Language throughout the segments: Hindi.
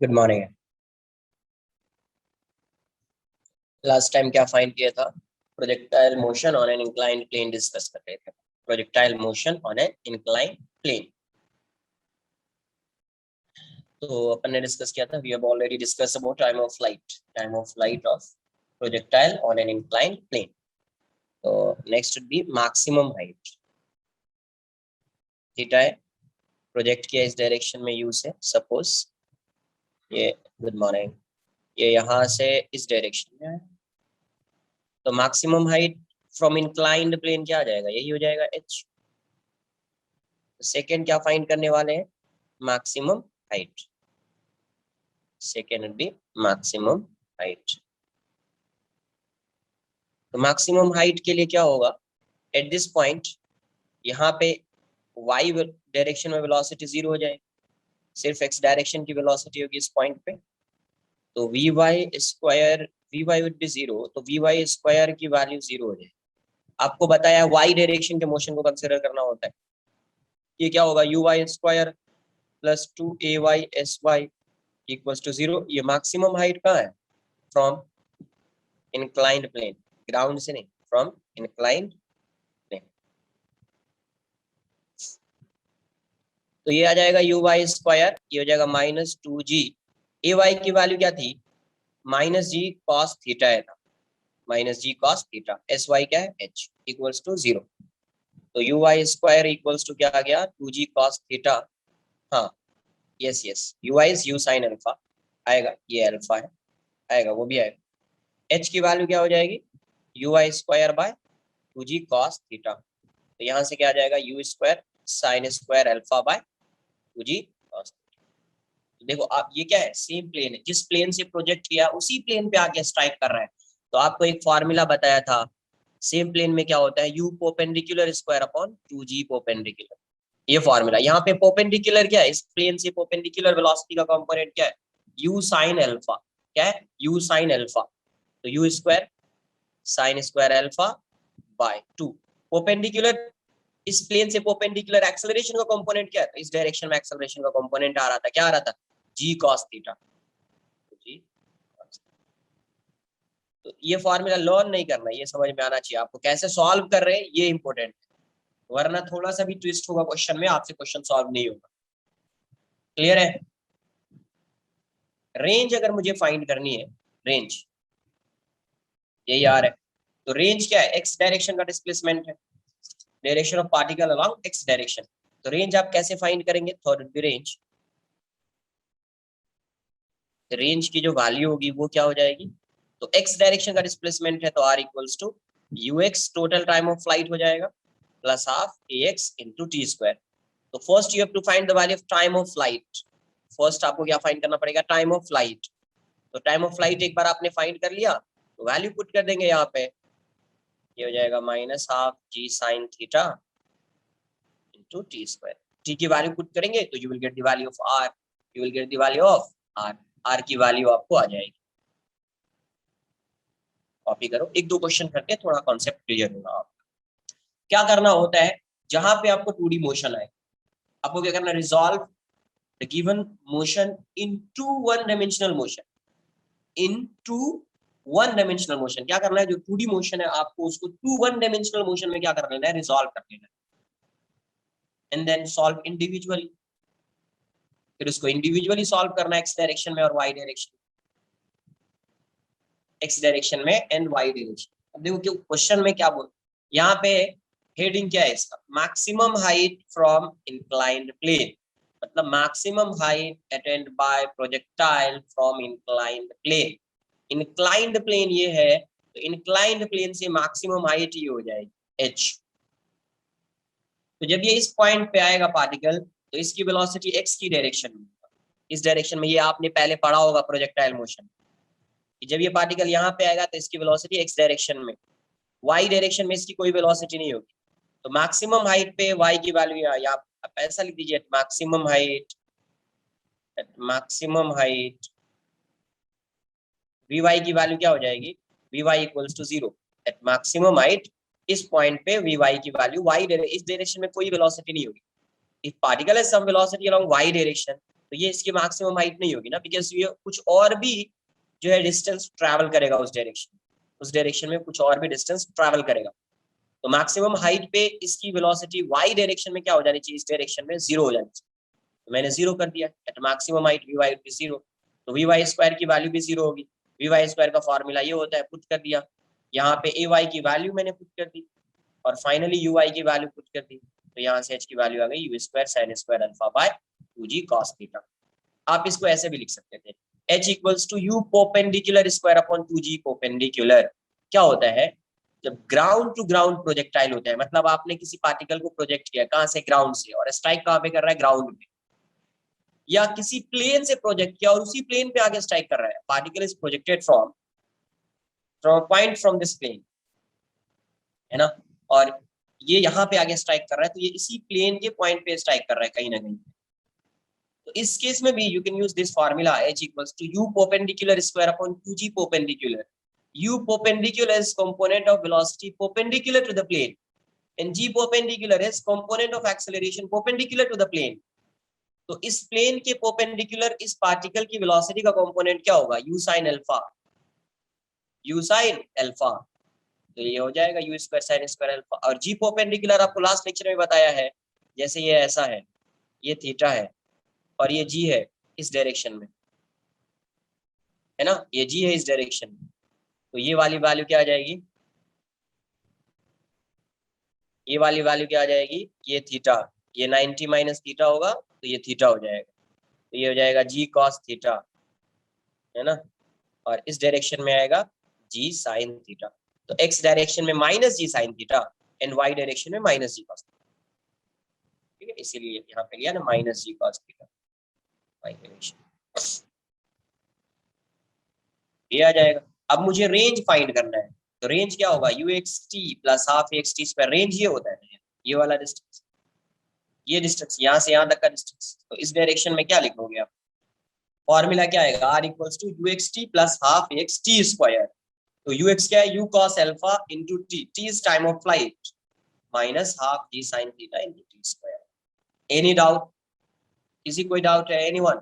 Good morning. लास्ट टाइम क्या फाइंड किया था? Projectile motion on an inclined plane discuss कर रहे थे। Projectile motion on an inclined plane. तो अपन ने डिस्कस किया था, we have already discuss about time of flight of projectile on an inclined plane. तो next would be maximum height. Theta है, प्रोजेक्ट किया इस डायरेक्शन में यू से। सपोज ये, गुड मॉर्निंग, ये यहाँ से इस डायरेक्शन में है, तो maximum height from inclined plane क्या आ जाएगा? यही हो जाएगा h। सेकेंड क्या फाइंड करने वाले हैं? Maximum height. Second B maximum height. तो मैक्सिमम हाइट के लिए क्या होगा? एट दिस पॉइंट यहाँ पे y डायरेक्शन में वेलोसिटी जीरो हो जाएगी, सिर्फ x डायरेक्शन की वेलोसिटी होगी इस पॉइंट पे। तो vy square, vy would be zero, तो vy स्क्वायर की वैल्यू जीरो हो जाएगी। आपको बताया y डायरेक्शन के मोशन को कंसिडर करना होता है। ये क्या होगा? uy square plus 2ay sy equals to zero. ये मैक्सिमम हाइट कहाँ है? फ्रॉम इंक्लाइंड प्लेन, ग्राउंड से नहीं, फ्रॉम इंक्लाइंड प्लेन। तो ये आ जाएगा यू वाई स्क्वायर, ये हो जाएगा माइनस 2g। ए वाई की वैल्यू क्या थी? माइनस जी कॉस थीटा है ना, minus g cos theta. S y क्या है? H equals to zero. तो u y square equals to क्या आ गया? 2g cos theta. हाँ, yes yes, u y is u sine alpha आएगा, ये अल्फा है आएगा, वो भी आएगा। एच की वैल्यू क्या हो जाएगी? U y square by 2g cos theta. तो यहाँ से क्या आ जाएगा? U square sine square alpha by 2g cos. देखो आप, ये क्या है? सेम प्लेन है, जिस प्लेन से प्रोजेक्ट किया उसी प्लेन पे आके स्ट्राइक कर रहा है। तो आपको एक फॉर्मूला बताया था, सेम प्लेन में क्या होता है? You perpendicular square upon 2g perpendicular. ये फॉर्मूला। यहाँ पे परपेंडिकुलर क्या है? इस प्लेन से परपेंडिकुलर वेलोसिटी का कंपोनेंट क्या है? U sine alpha. क्या है? U sine alpha. तो u square sine square alpha by 2। Perpendicular, इस प्लेन से परपेंडिकुलर एक्सेलरेशन का कंपोनेंट क्या है? इस डायरेक्शन में एक्सेलरेशन का कंपोनेंट आ रहा था, क्या आ रहा था? जी कॉस थीटा। तो ये फॉर्मूला लर्न नहीं करना, ये समझ में आना चाहिए आपको। कैसे सॉल्व कर रहे हैं ये इंपॉर्टेंट है, वरना थोड़ा सा भी ट्विस्ट होगा क्वेश्चन में, आपसे क्वेश्चन सॉल्व नहीं होगा। क्लियर है? रेंज अगर मुझे फाइंड करनी है, रेंज यही आ रहा है, तो रेंज क्या है? एक्स डायरेक्शन का डिस्प्लेसमेंट है, direction of particle along x direction. तो रेंज आप कैसे फाइंड करेंगे? थर्ड रेंज, रेंज की जो वैल्यू होगी वो क्या हो जाएगी? तो एक्स डायरेक्शन का डिस्प्लेसमेंट है, तो r equals to u x total time of flight हो जाएगा plus half a x into t square. तो first you have to find the value of time of flight. First आपको क्या फाइंड करना पड़ेगा? Time of flight. तो टाइम ऑफ फ्लाइट एक बार आपने फाइंड कर लिया, तो वैल्यू पुट कर देंगे यहाँ पे। ये हो जाएगा minus half g sine theta into t square. T की वैल्यू पुट करेंगे तो you will get the value of r, you will get the value of r. R की वैल्यू आपको आ जाएगी। कॉपी करो, एक दो क्वेश्चन करके थोड़ा कॉन्सेप्ट क्लियर होगा। क्या करना होता है जहां पे आपको 2D मोशन आए, आपको क्या करना है? Resolve the given motion into one dimensional motion. Into one dimensional motion क्या करना है? जो 2D मोशन है आपको उसको टू वन डायमेंशनल मोशन में क्या कर लेना है? रिजॉल्व कर लेना है, एंड देन सॉल्व इंडिविजुअली। फिर उसको इंडिविजुअली सॉल्व करना है, एक्स डायरेक्शन में और वाई डायरेक्शन, एक्स डायरेक्शन में एंड वाई डायरेक्शन। अब देखो क्यों क्वेश्चन में क्या बोल, यहाँ पे हेडिंग क्या है इसका? Maximum height from inclined plane, मतलब maximum height attained by projectile from inclined plane. Inclined plane ये है, तो इंक्लाइंड प्लेन से मैक्सिमम हाइट ये हो जाएगी h। तो जब ये इस पॉइंट पे आएगा पार्टिकल, तो इसकी वेलोसिटी x की डायरेक्शन में, इस डायरेक्शन में, ये आपने पहले पढ़ा होगा प्रोजेक्टाइल मोशन। जब ये पार्टिकल यहाँ पे आएगा तो इसकी वेलोसिटी x डायरेक्शन में, y डायरेक्शन में इसकी कोई वेलोसिटी नहीं होगी। तो मैक्सिमम हाइट पे y की वैल्यू यहाँ आप ऐसा लिख दीजिए, maximum height, maximum height vy की वैल्यू क्या हो जाएगी? vy equals to zero. At maximum height इस पॉइंट पे vy की वैल्यू, y इस डायरेक्शन में कोई वेलोसिटी नहीं होगी। If particle has some velocity along y direction, तो ये इसकी मैक्सिमम हाइट नहीं होगी ना, बिकॉज ये कुछ और भी जो है डिस्टेंस ट्रैवल करेगा उस डायरेक्शन में कुछ और भी डिस्टेंस ट्रैवल करेगा। तो मैक्सिमम हाइट पे इसकी वेलोसिटी वाई डायरेक्शन में क्या हो जानी चाहिए, इस डायरेक्शन में 0 हो जानी चाहिए। तो मैंने 0 कर दिया, at maximum height v y भी 0, तो वी वाई स्क्वायर की वैल्यू भी 0 होगी। वी वाई स्क्वायर का फॉर्मूला ये होता है, पुट कर दिया, यहाँ पे ए वाई की वैल्यू मैंने पुट कर दी और फाइनली यू वाई की वैल्यू पुट कर दी, तो यहाँ से एच की वैल्यू आ गई u square sine square alpha by 2g cos theta. आप इसको ऐसे भी लिख सकते थे, h equals to u perpendicular square upon 2g perpendicular. क्या होता है, जब ग्राउंड टू ग्राउंड प्रोजेक्टाइल होता है, मतलब आपने किसी पार्टिकल को प्रोजेक्ट किया कहां से, ग्राउंड से, और स्ट्राइक कहां पे कर रहा है, ग्राउंड पे, या किसी प्लेन से प्रोजेक्ट किया और उसी प्लेन पे आगे स्ट्राइक कर रहा है, particle is projected from point from this plane, है ना, और ये यहाँ पे आगे स्ट्राइक कर रहा है, तो ये इसी प्लेन के पॉइंट पे स्ट्राइक कर रहा है कहीं ना कहीं। तो इस केस में भी you can use this formula h equals to u perpendicular square upon 2g perpendicular. u perpendicular is component of velocity perpendicular to the plane and g perpendicular is component of acceleration perpendicular to the plane। तो इस प्लेन के परपेंडिकुलर इस पार्टिकल की वेलोसिटी का कंपोनेंट क्या होगा, u sin alpha, u sin alpha, तो ये हो जाएगा u square sin square alpha. और g परपेंडिकुलर आपको लास्ट लेक्चर में बताया है, जैसे ये ऐसा है, ये थीटा है और ये g है इस डायरेक्शन में, है ना, ये g है इस डायरेक्शन में, तो ये वाली वैल्यू क्या आ जाएगी, ये वाली वैल्यू क्या आ जाएगी, ये थीटा, ये 90 माइनस थीटा होगा तो ये थीटा हो जाएगा, तो ये हो जाएगा g cos थीटा, है ना, और इस डायरेक्शन में आएगा g sin थीटा। तो x डायरेक्शन में minus g sin theta and y direction में माइनस g cos थीटा, ठीक है, इसीलिए यहाँ पे लिया ना minus g cos theta y direction, ये आ जाएगा। अब मुझे रेंज फाइंड करना है, तो रेंज क्या होगा, you x t plus half x t square, range ये होता है, ये वाला डिस्टेंस, ये डिस्टेंस यहाँ से यहाँ तक का डिस्टेंस, तो इस डायरेक्शन में क्या लिखोगे आप, फॉर्मूला क्या आएगा, r equals to u x t plus half x t square. तो यू एक्स क्या है, u cos alpha into t, t is time of flight, minus half g sine theta into t square. Any doubt, किसी कोई डाउट है, एनीवन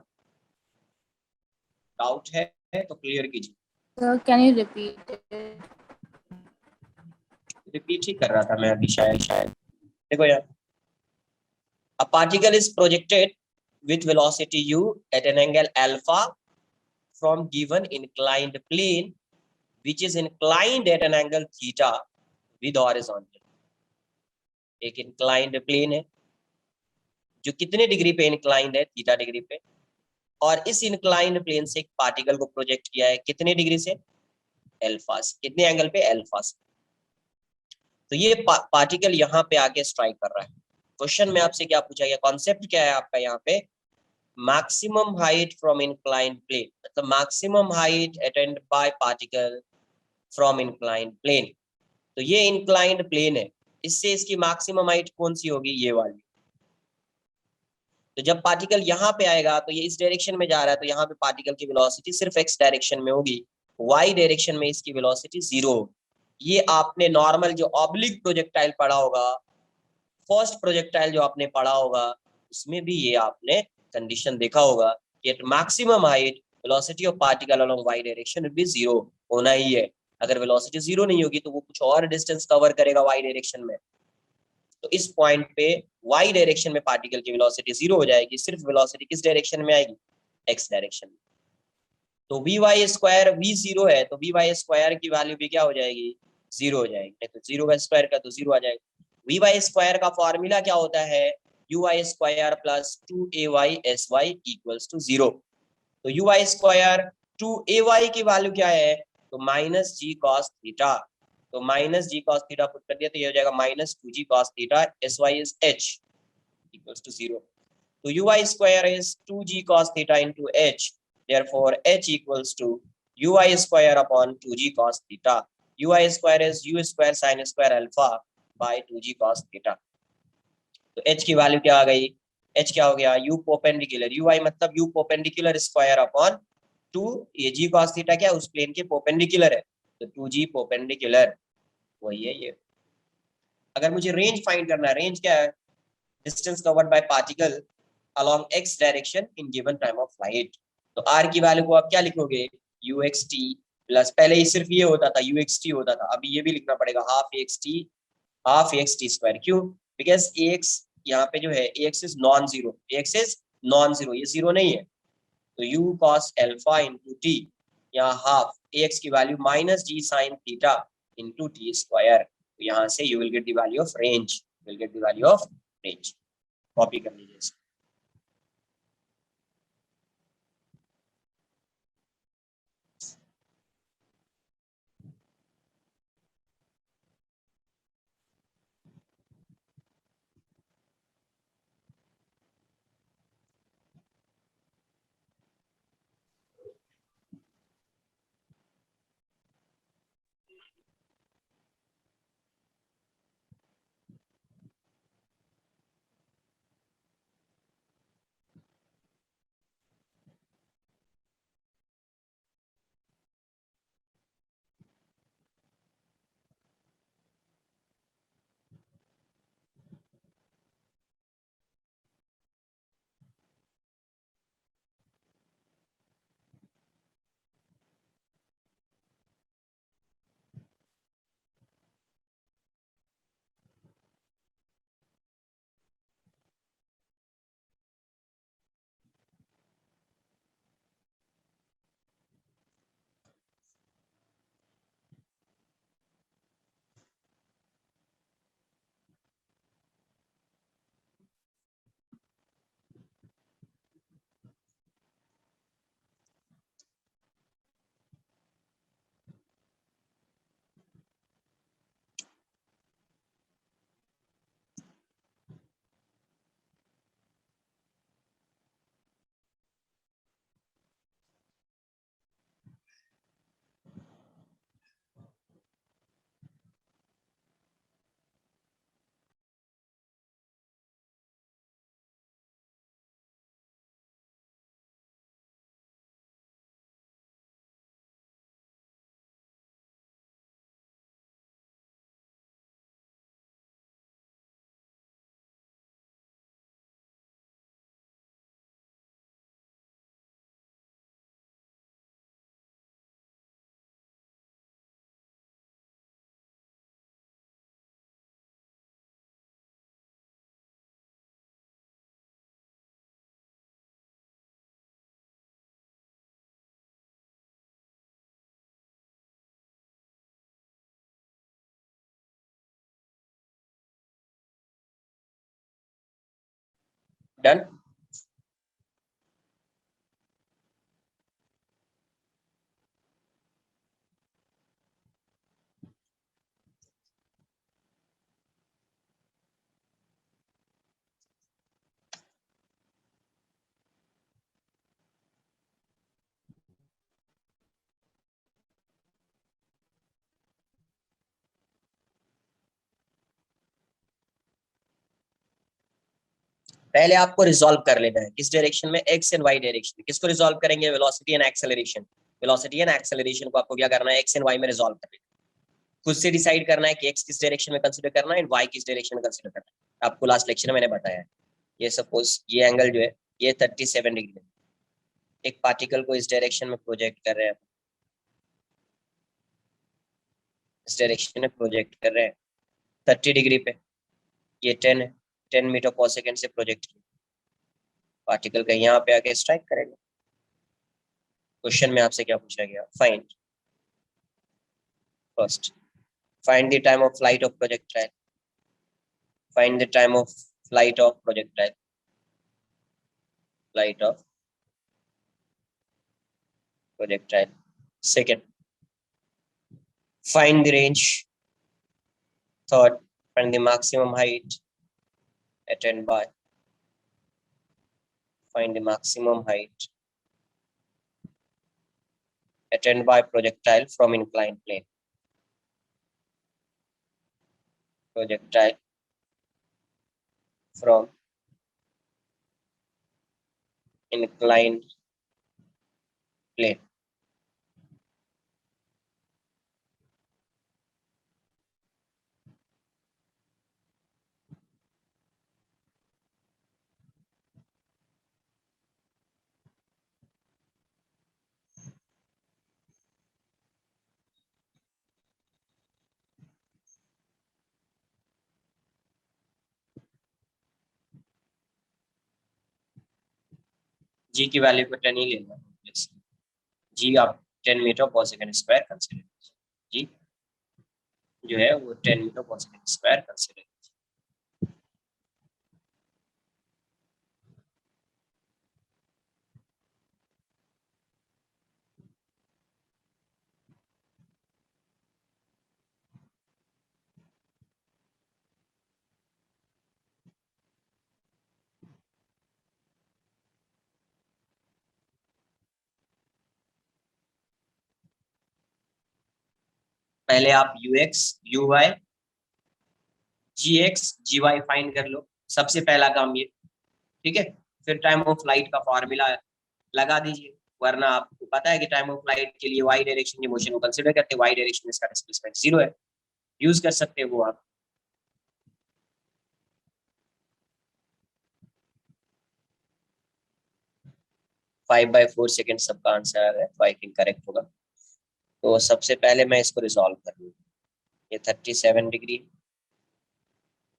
डाउट है तो क्लियर कीजिए। Sir, can you repeat it? Repeat ही कर रहा था मैं अभी, शायद देखो यार, a particle is projected with velocity u at an angle alpha from given inclined plane which is inclined at an angle theta with horizontal। एक inclined plane है जो कितने डिग्री पे inclined है, थीटा डिग्री पे, और इस inclined plane से एक पार्टिकल को प्रोजेक्ट किया है कितने डिग्री से, अल्फा से, कितने एंगल पे, अल्फा से। तो ये पार्टिकल यहाँ पे आके स्ट्राइक कर रहा है। क्वेश्चन में आपसे क्या पूछा गया, कॉन्सेप्ट क्या है आपका यहाँ पे, maximum height from inclined plane, मतलब maximum height attained by particle from inclined plane. तो ये इंक्लाइंड प्लेन है, इससे इसकी मैक्सिमम हाइट कौन सी होगी, ये वाली। तो जब पार्टिकल यहाँ पे आएगा तो ये इस डायरेक्शन में जा रहा है, तो यहाँ पे पार्टिकल की वेलोसिटी सिर्फ एक्स डायरेक्शन में होगी, वाई डायरेक्शन में इसकी वेलोसिटी 0 होगी। ये आपने नॉर्मल जो ऑब्लिक प्रोजेक्टाइल पढ़ा होगा, फर्स्ट प्रोजेक्टाइल जो आपने पढ़ा होगा, उसमें भी ये आपने कंडीशन देखा होगा कि at maximum height velocity of particle along y direction will be 0 होना ही है। अगर वेलोसिटी 0 नहीं होगी तो वो कुछ और डिस्टेंस कवर करेगा वाई डायरेक्शन में, तो इस पॉइंट पे वाई डायरेक्शन में पार्टिकल की वेलोसिटी 0 हो जाएगी, सिर्फ वेलोसिटी किस डायरेक्शन में आएगी, एक्स डायरेक्शन में। तो वी वाई स्क्वायर वी 0 है, तो वी वाई स्क्वायर की वैल्यू भी क्या हो जाएगी, 0 हो जाएगी, तो 0 का स्क्वायर का तो 0 आ जाएगा। वी वाई स्क्वायर का फॉर्मूला क्या होता है, u y square plus 2ay sy equals to 0। तो यू वाई स्क्वायर 2ay की वैल्यू क्या है, तो माइनस जी कॉस थीटा, तो minus g cos theta put कर दिया तो ये हो जाएगा minus 2g cos theta, sy is h equals to 0। तो uy square is 2g cos theta into h, therefore h equals to uy square upon 2g cos theta। uy square is u square sin square alpha by 2g cos theta। तो h की वैल्यू क्या आ गई, h क्या हो गया, u परपेंडिकुलर, uy मतलब u परपेंडिकुलर स्क्वायर अपॉन 2, ये g cos थीटा क्या है, उस प्लेन के परपेंडिकुलर है, तो 2g परपेंडिकुलर वही है ये। अगर मुझे रेंज फाइंड करना है, रेंज क्या है, distance covered by particle along x direction in given time of flight। तो r की वैल्यू को आप क्या लिखोगे, uxt प्लस, पहले ही सिर्फ ये होता था uxt होता था, अभी ये भी लिखना पड़ेगा हाफ एक्स टी स्क्वायर। क्यों? बिकॉज ax यहाँ पे जो है ax is non zero, ax is non zero, ये जीरो नहीं है, तो u cos alpha into t, यहाँ हाफ ax की value minus g sine theta into t square. तो यहाँ से you will get the value of range, will get the value of range. Copy कर लीजिए। डन। पहले आपको रिजॉल्व कर लेना है किस डायरेक्शन में, एक्स एंड वाई डायरेक्शन में। किसको रिजॉल्व करेंगे, velocity and acceleration. Velocity and acceleration को आपको क्या करना है, एक्स एंड वाई में रिजॉल्व करना है। खुद से डिसाइड करना है कि एक्स किस डायरेक्शन में कंसीडर करना है एंड वाई किस डायरेक्शन में कंसीडर करना है। आपको लास्ट लेक्चर में मैंने बताया है। ये सपोज ये एंगल जो है ये 37 डिग्री है, एक पार्टिकल को इस डायरेक्शन में प्रोजेक्ट कर रहे हैं, इस डायरेक्शन में प्रोजेक्ट कर रहे हैं 30 डिग्री पे, ये 10 है, 10 मीटर पर सेकेंड से प्रोजेक्ट किया, पार्टिकल का यहाँ पे आके स्ट्राइक करेगा। क्वेश्चन में आपसे क्या पूछा गया, find first, find the time of flight of projectile, find the time of flight of projectile, flight of projectile। Second, find the range। Third, find the maximum height attained by, find the maximum height attained by projectile from inclined plane, projectile from inclined plane। जी की वैल्यू को 10 ही लेना, जी आप 10 metre per second square consider कीजिए, जी जो है वो 10 metre per second square consider कीजिए। पहले आप ux uy gx gy find कर लो, सबसे पहला काम ये, ठीक है। फिर टाइम ऑफ फ्लाइट का फॉर्मूला लगा दीजिए, वरना आपको पता है कि टाइम ऑफ फ्लाइट के लिए वाई डायरेक्शन की मोशन को कंसीडर करते हैं, वाई डायरेक्शन में इसका डिस्प्लेसमेंट 0 है, यूज कर सकते हैं वो आप। फाइव बाई फोर सेकेंड सबका आंसर आ रहा है, तो आई थिंक करेक्ट होगा। तो सबसे पहले मैं इसको रिजॉल्व कर लूँ, ये 37 डिग्री,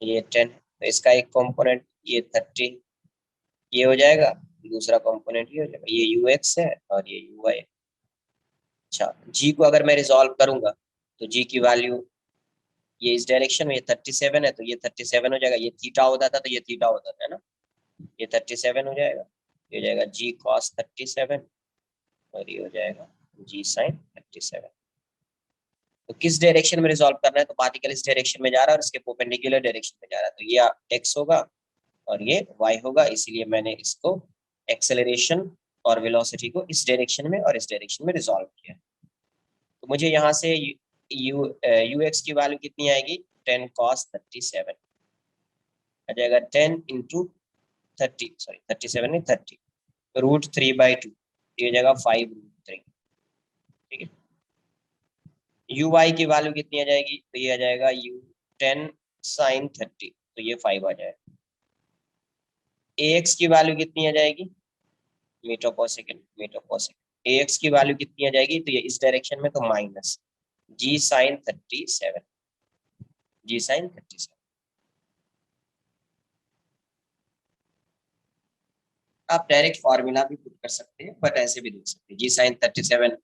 ये 10, तो इसका एक कंपोनेंट ये 30 ये हो जाएगा, दूसरा कंपोनेंट ये हो जाएगा, ये यू एक्स है और ये यू वाई। अच्छा, जी को अगर मैं रिजॉल्व करूंगा तो जी की वैल्यू ये इस डायरेक्शन में, ये 37 है तो ये 37 हो जाएगा, ये थीटा होता था तो ये थीटा होता था, है ना, ये 37 हो जाएगा, ये हो जाएगा जी कॉस 37 और ये हो जाएगा जी साइन 37। तो किस डायरेक्शन में रिजॉल्व करना है, तो पार्टिकल इस डायरेक्शन में जा रहा है और इसके परपेंडिकुलर डायरेक्शन में जा रहा है, तो ये एक्स होगा और ये वाई होगा, इसीलिए मैंने इसको एक्सेलरेशन और वेलोसिटी को इस डायरेक्शन में और इस डायरेक्शन में रिजॉल्व किया। तो मुझे यहाँ से यू एक्स की वैल्यू कितनी आएगी, 10 cos 37 आ जाएगा, 10 इंटू 30, सॉरी 37 नहीं 30, √3/2, ये हो जाएगा 5√3, ठीक है। यू वाई की वैल्यू कितनी आ जाएगी, तो ये आ जाएगा यू 10 sin 30, तो ये 5 आ जाएगा। ए एक्स की वैल्यू कितनी आ जाएगी, metre per second, metre per second, ए एक्स की वैल्यू कितनी आ जाएगी, तो ये इस डायरेक्शन में तो माइनस जी साइन 37, जी साइन 37। आप डायरेक्ट फॉर्मूला भी पुट कर सकते हैं, बट ऐसे भी देख सकते हैं, जी साइन 37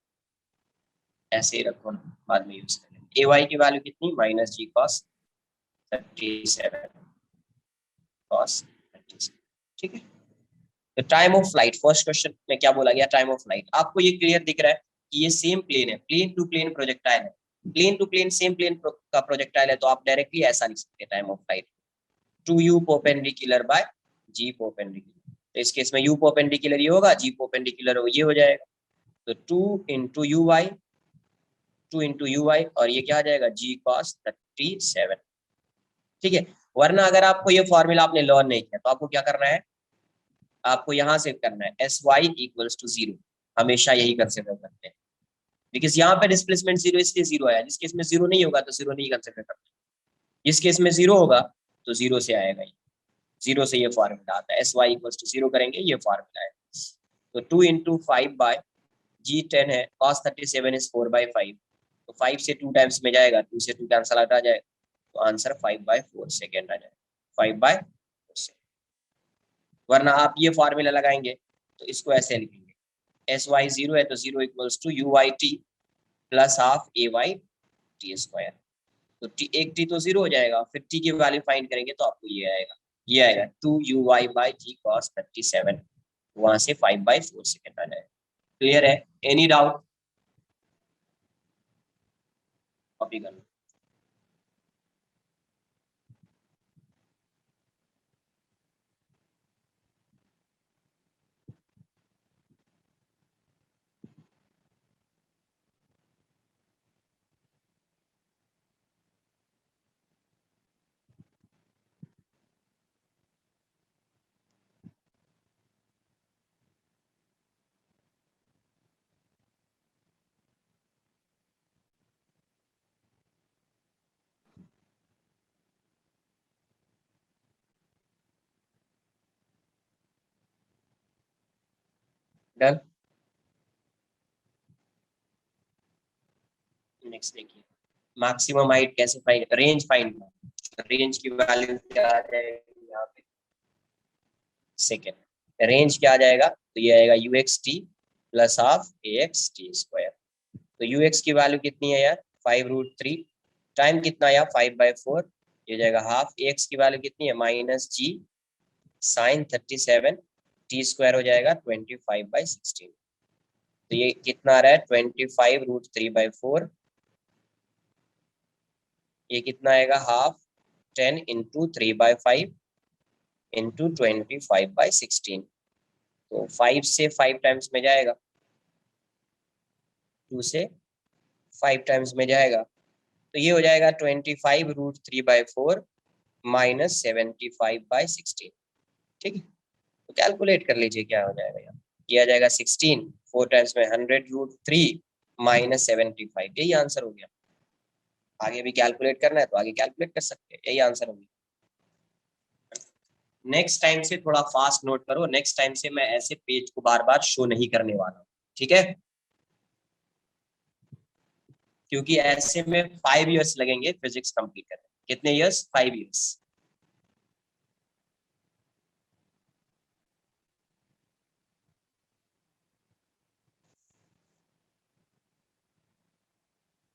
ऐसे ही रखो ना, बाद में यूज करेंगे। ए वाई की वैल्यू कितनी, माइनस जी कॉस 37, कॉस 37, ठीक है। तो time of flight, first question में क्या बोला गया, टाइम ऑफ फ्लाइट, आपको ये क्लियर दिख रहा है कि ये सेम प्लेन है, प्लेन टू प्लेन प्रोजेक्टाइल है, plane to plane same plane का प्रोजेक्टाइल है, तो आप डायरेक्टली ऐसा लिख सकते हैं time of flight, two u perpendicular by g perpendicular, तो इस केस में यू परपेंडिकुलर ये होगा, जी परपेंडिकुलर ये हो जाएगा, तो 2 इंटू यू वाई और ये क्या आ जाएगा, जी कॉस 37, ठीक है। वरना अगर आपको ये फॉर्मूला आपने लर्न नहीं किया तो आपको क्या करना है, आपको यहाँ से करना है एस वाई इक्वल्स टू 0, हमेशा यही कंसिडर करते हैं, बिकॉज यहाँ पे डिस्प्लेसमेंट 0 इसलिए 0 आया, जिस केस में 0 नहीं होगा तो 0 नहीं कंसिडर करते, जिस केस में 0 होगा तो 0 से आएगा, ये 0 से ये फॉर्मूला आता है, एस वाई इक्वल्स टू 0 करेंगे ये फॉर्मूला है। तो 2 इंटू 5 बाय जी 10 है, कॉस 37 इज 4/5, तो 5 से 2 टाइम्स में जाएगा, 2 से 2 कैंसल आउट आ जाएगा, तो आंसर 5/4 सेकेंड आ जाएगा, 5/4 सेकेंड। वरना आप ये फॉर्मूला लगाएंगे तो इसको ऐसे लिखेंगे, एस वाई 0 है तो 0 equals to u y t plus half a y t square, तो एक टी तो 0 हो जाएगा, फिर टी की वैल्यू फाइंड करेंगे तो आपको ये आएगा 2 u y/g cos 37, वहां से 5/4 सेकेंड आ जाएगा। क्लियर है, एनी डाउट, कॉपी कर लो। डन, नेक्स्ट देखिए, मैक्सिमम हाइट कैसे फाइंड, रेंज फाइंड, रेंज की वैल्यू क्या आ जाएगी यहाँ पे, सेकेंड, रेंज क्या आ जाएगा, तो ये आएगा you x t plus half a x t square. तो यू एक्स की वैल्यू कितनी है यार 5√3, टाइम कितना आया 5/4, ये जाएगा हाफ। ए एक्स की वैल्यू कितनी है minus g sign 37, T square हो जाएगा 25/16। तो ये कितना आ रहा है 25√3/4, ये कितना आएगा हाफ 10 इंटू 3/5 इंटू 25/16। तो 5 से 5 टाइम्स में जाएगा, 2 से 5 टाइम्स में जाएगा, तो ये हो जाएगा 25√3/4 माइनस 75/16। ठीक है, तो कैलकुलेट कर लीजिए क्या हो जाएगा यार, किया जाएगा 16, 4 टाइम्स में 100√3 माइनस 75, यही आंसर हो गया। आगे भी कैलकुलेट करना है तो आगे कैलकुलेट कर सकते हैं, यही आंसर हो गया। नेक्स्ट टाइम से थोड़ा फास्ट नोट करो, नेक्स्ट टाइम से मैं ऐसे पेज को बार बार शो नहीं करने वाला हूँ, ठीक है, क्योंकि ऐसे में 5 इयर्स लगेंगे फिजिक्स कंप्लीट करने। कितने इयर्स 5 इयर्स।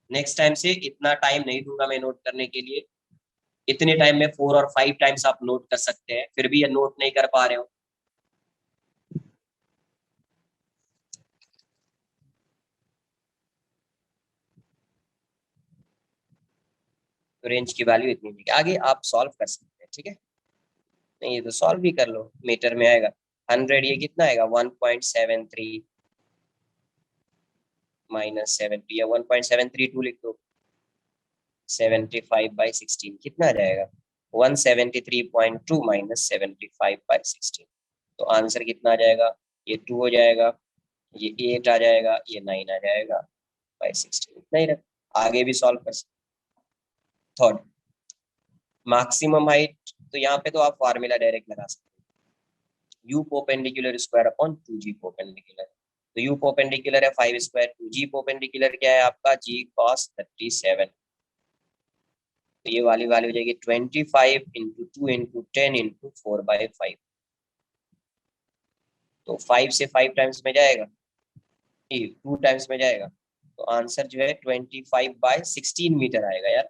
नेक्स्ट टाइम से इतना टाइम नहीं दूंगा मैं नोट करने के लिए, इतने टाइम में 4 और 5 टाइम्स आप नोट कर सकते हैं, फिर भी ये नोट नहीं कर पा रहे हो। तो रेंज की वैल्यू इतनी थी, आगे आप सॉल्व कर सकते हैं, ठीक है। नहीं ये तो सॉल्व भी कर लो, मीटर में आएगा 100, ये कितना आएगा 1.73 माइनस 70 या 1.732 लिख दो, 75/16 कितना आ जाएगा 173.2 माइनस 75/16। तो आंसर कितना आ जाएगा, ये 2 हो जाएगा, ये 8 आ जाएगा, ये 9 आ जाएगा बाई 16, इतना ही रहा। आगे भी सॉल्व कर सकते। थर्ड मैक्सिमम हाइट, तो यहाँ पे तो आप फार्मूला डायरेक्ट लगा सकते हैं, u perpendicular square upon 2g perpendicular. तो u परपेंडिकुलर है 5 स्क्वायर, 2g परपेंडिकुलर क्या है आपका g cos 37। तो ये वाली वैल्यू हो जाएगी 25 इंटू 2 इंटू 10 इंटू 4/5। तो 5 से 5 टाइम्स में जाएगा, 2 टाइम्स में जाएगा, तो आंसर जो है 25/16 मीटर आएगा यार।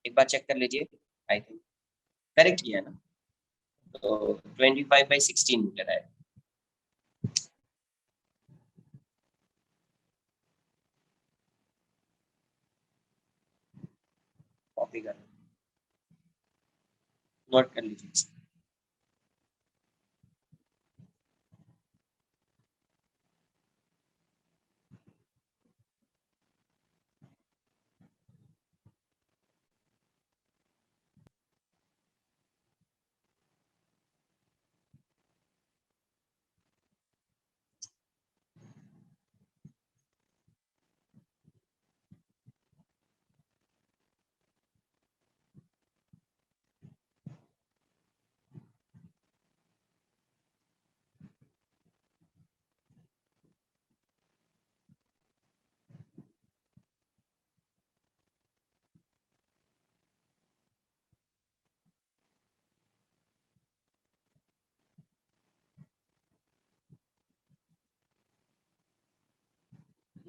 एक बार चेक कर लीजिए, आई थिंक करेक्ट किया है ना। तो 25/16 मीटर आएगा। कॉपी कर नोट कर लीजिए।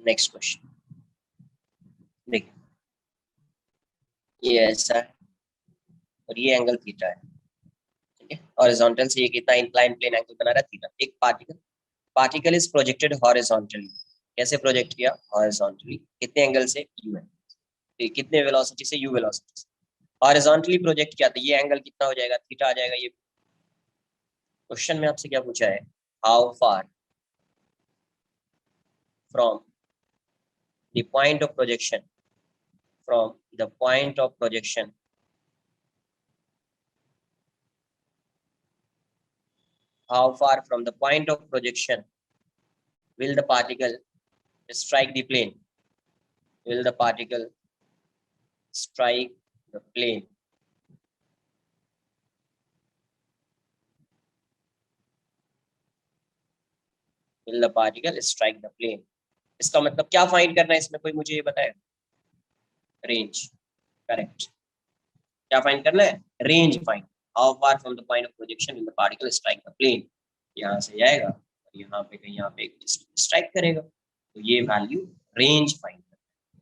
नेक्स्ट क्वेश्चन देखिए, ये ऐसा है और ये एंगल थीटा है, ठीक है। हॉरिजॉन्टल से ये कितना इंक्लाइन प्लेन एंगल बना रहा है थीटा। एक पार्टिकल इज प्रोजेक्टेड हॉरिजॉन्टली, कैसे प्रोजेक्ट किया हॉरिजॉन्टली, कितने एंगल से u है, तो कितने वेलोसिटी से u वेलोसिटी से हॉरिजॉन्टली प्रोजेक्ट किया, तो ये एंगल कितना हो जाएगा थीटा आ जाएगा। ये क्वेश्चन में आपसे क्या पूछा है, how far from the point of projection, from the point of projection how far from the point of projection will the particle strike the plane, will the particle strike the plane। will the particle strike the plane, इसका मतलब क्या फाइंड करना है इसमें, कोई मुझे ये बताए। Range, correct. क्या फाइंड करना है, range find. How far from the point of projection will the particle strike the plane, यहाँ से जाएगा यहाँ पे कहीं यहाँ पे स्ट्राइक करेगा, तो ये वैल्यू रेंज फाइंड करना है।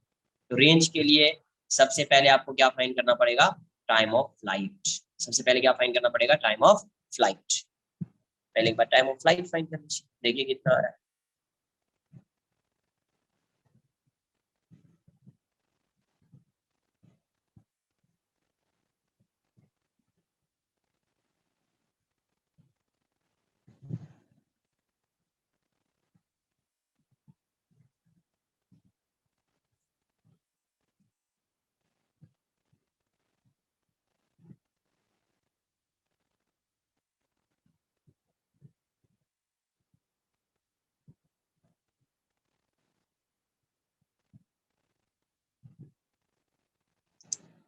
तो रेंज के लिए सबसे पहले आपको क्या फाइंड करना पड़ेगा, टाइम ऑफ फ्लाइट। सबसे पहले क्या फाइंड करना पड़ेगा, टाइम ऑफ फ्लाइट। पहले एक बार टाइम ऑफ फ्लाइट फाइंड करना चाहिए, देखिए कितना आ रहा है।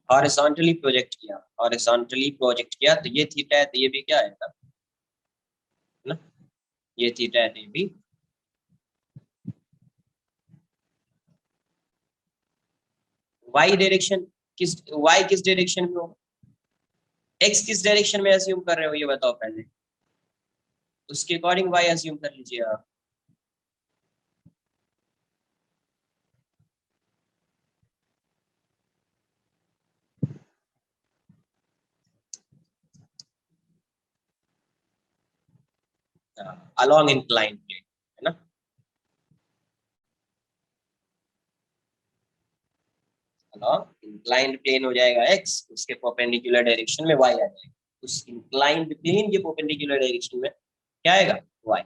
हॉरिजॉन्टली प्रोजेक्ट किया, हॉरिजॉन्टली प्रोजेक्ट किया, तो ये थीटा है, तो ये भी क्या आएगा, है ना, ये थीटा है, तो ये भी वाई डायरेक्शन, किस वाई किस डायरेक्शन में होगा, एक्स किस डायरेक्शन में अज्यूम कर रहे हो ये बताओ पहले, उसके अकॉर्डिंग वाई अज्यूम कर लीजिए आप। अलोंग इंक्लाइन प्लेन, है ना, अलोंग इंक्लाइंड प्लेन हो जाएगा एक्स, उसके परपेंडिकुलर डायरेक्शन में वाई आ जाएगा, उस इंक्लाइंड प्लेन के परपेंडिकुलर डायरेक्शन में क्या आएगा, वाई।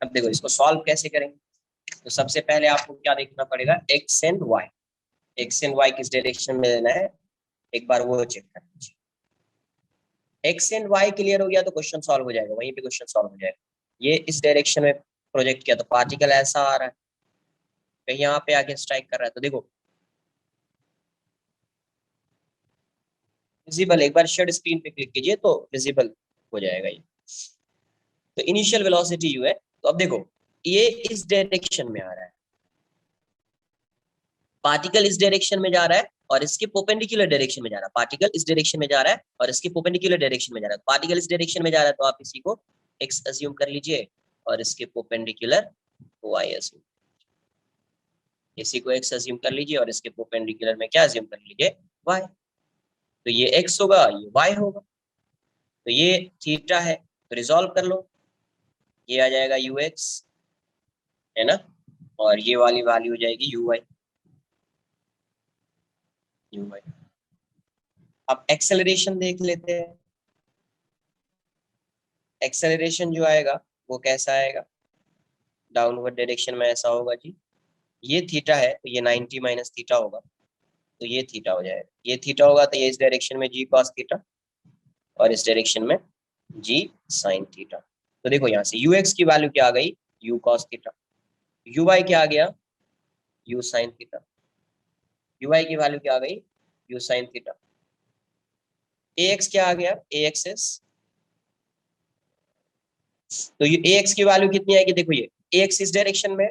अब देखो इसको सॉल्व कैसे करेंगे, तो सबसे पहले आपको क्या देखना पड़ेगा, x and y, x and y किस डायरेक्शन में लेना है, एक बार वो चेक कर लीजिए। एक्स एंड वाई क्लियर हो गया तो क्वेश्चन सॉल्व हो जाएगा, वहीं पे क्वेश्चन सॉल्व हो जाएगा। ये इस डायरेक्शन में प्रोजेक्ट किया तो पार्टिकल ऐसा आ रहा है, कहीं यहाँ पे आके स्ट्राइक कर रहा है, तो देखो विजिबल, एक बार शेयर स्क्रीन पे क्लिक कीजिए तो विजिबल हो जाएगा ये। तो इनिशियल वेलोसिटी यू है, तो अब देखो ये इस डायरेक्शन में आ रहा है, पार्टिकल इस डायरेक्शन में जा रहा है और इसके परपेंडिकुलर डायरेक्शन में जा रहा है, पार्टिकल इस डायरेक्शन में जा रहा है और इसके परपेंडिकुलर डायरेक्शन में जा रहा है, पार्टिकल इस डायरेक्शन में जा रहा है तो आप इसी को एक्स अज्यूम कर लीजिए और इसके परपेंडिकुलर वाई अज्यूम, इसी को एक्स अज्यूम कर लीजिए और इसके परपेंडिकुलर में क्या अज्यूम कर लीजिए, वाई। तो ये एक्स होगा, ये वाई होगा, तो ये थीटा है, तो रिजॉल्व कर लो, ये आ जाएगा यू एक्स, है ना, और ये वाली वैल्यू हो जाएगी यू वाई, यू वाई। अब एक्सेलरेशन देख लेते हैं, एक्सेलरेशन जो आएगा वो कैसा आएगा, डाउनवर्ड डायरेक्शन में ऐसा होगा जी, ये थीटा है तो ये 90 माइनस थीटा होगा, तो ये थीटा हो जाएगा, ये थीटा होगा तो ये इस डायरेक्शन में जी कॉस थीटा और इस डायरेक्शन में जी साइन थीटा। तो देखो यहाँ से यू एक्स की वैल्यू क्या आ गई, u cos theta, u y क्या आ गया, u sine theta, u y की वैल्यू क्या आ गई, u sine theta, a x क्या आ गया, ए एक्स एस, तो ये ए एक्स की वैल्यू कितनी आएगी, देखो ये ए एक्स इस डायरेक्शन में,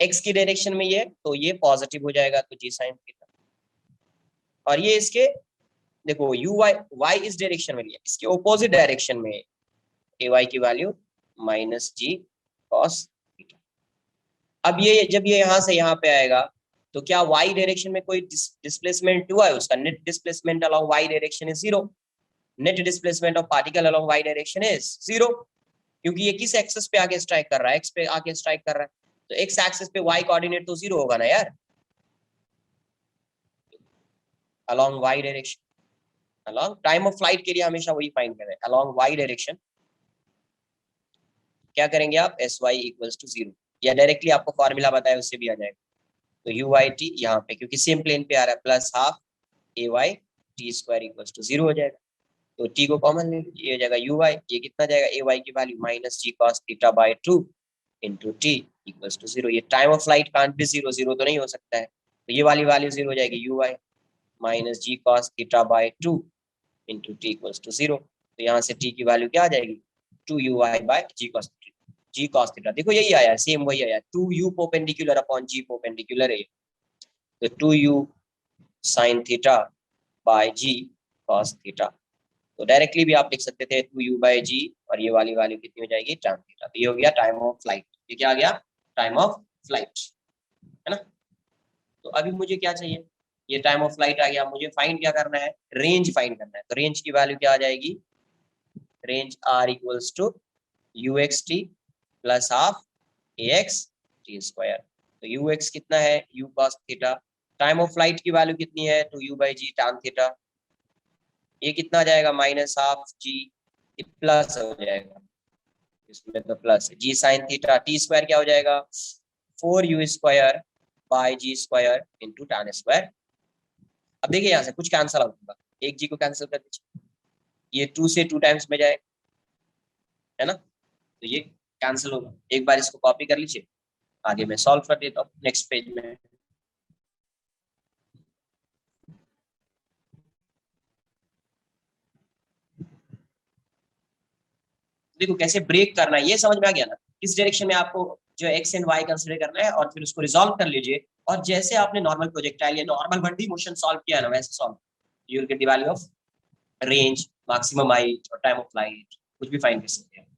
एक्स की डायरेक्शन में ये, तो ये पॉजिटिव हो जाएगा, तो जी साइन थीटा, और ये इसके देखो यू वाई, वाई इस डायरेक्शन में लिया, इसके ऑपोजिट डायरेक्शन में ए वाई की value minus g cos theta. अब ये जब ये यहाँ से यहाँ पे आएगा तो क्या वाई डायरेक्शन में कोई डिस्प्लेसमेंट हुआ है, उसका net displacement along y direction is zero, net displacement of particle along y direction is zero, क्योंकि ये किस एक्सिस पे आके स्ट्राइक कर रहा है, एक्स पे आके स्ट्राइक कर रहा है, तो एक्स एक्सिस पे वाई कोऑर्डिनेट तो जीरो होगा ना यार, along y direction, along time of flight के लिए हमेशा वही फाइंड करें, अलोंग वाई डायरेक्शन क्या करेंगे आप, s y equals to zero, या डायरेक्टली आपको फॉर्मूला बताया उससे भी आ जाएगा, तो यू वाई टी यहाँ पे क्योंकि सेम प्लेन पे आ रहा है plus half a y t square equals to zero हो जाएगा, तो टी को कॉमन ले लीजिए, ये हो जाएगा यू वाई, ये कितना जाएगा ए वाई की value minus g cos theta by 2 into t equals to 0। ये time of flight can't be 0, 0 तो नहीं हो सकता है, तो ये वाली वैल्यू 0 हो जाएगी, u y minus g cos theta by 2 into t equals to 0। तो यहाँ से टी की वैल्यू क्या आ जाएगी, 2 u y by g cos theta. देखो यही आया, सेम वही आया, 2 u perpendicular upon g perpendicular है, तो 2 u sine theta by g cos theta. तो डायरेक्टली भी आप लिख सकते थे 2 यू बाय जी, और ये वाली वैल्यू कितनी हो जाएगी, tan थीटा। तो ये हो गया टाइम ऑफ फ्लाइट, ये क्या आ गया, टाइम ऑफ फ्लाइट, है ना। तो अभी मुझे क्या चाहिए, ये टाइम ऑफ फ्लाइट आ गया, मुझे फाइंड क्या करना है, रेंज फाइंड करना है। तो रेंज की वैल्यू क्या आ जाएगी, range r equals to u x t plus half a x t square. तो यू एक्स कितना है, u cos theta, time of flight की वैल्यू कितनी है, 2 u by g tan theta, ये कितना आ जाएगा माइनस हाफ जी, प्लस हो जाएगा, इसमें तो प्लस है, g sine theta, t square क्या हो जाएगा, 4 u square by g square into tan square. अब देखिए यहाँ से कुछ कैंसिल आउट होगा, एक जी को कैंसिल कर दीजिए, ये 2 से 2 टाइम्स में जाएगा, है ना, तो ये कैंसिल होगा। एक बार इसको कॉपी कर लीजिए, आगे मैं सॉल्व कर देता हूँ नेक्स्ट पेज में। देखो कैसे ब्रेक करना है, ये समझ में आ गया ना, किस डायरेक्शन में आपको जो एक्स एंड वाई कंसिडर करना है, और फिर उसको रिजॉल्व कर लीजिए, और जैसे आपने नॉर्मल प्रोजेक्टाइल या नॉर्मल 1D मोशन सॉल्व किया है ना, वैसे solve, you will get the value of range, maximum height और टाइम ऑफ फ्लाइट, कुछ भी फाइंड कर सकते हैं।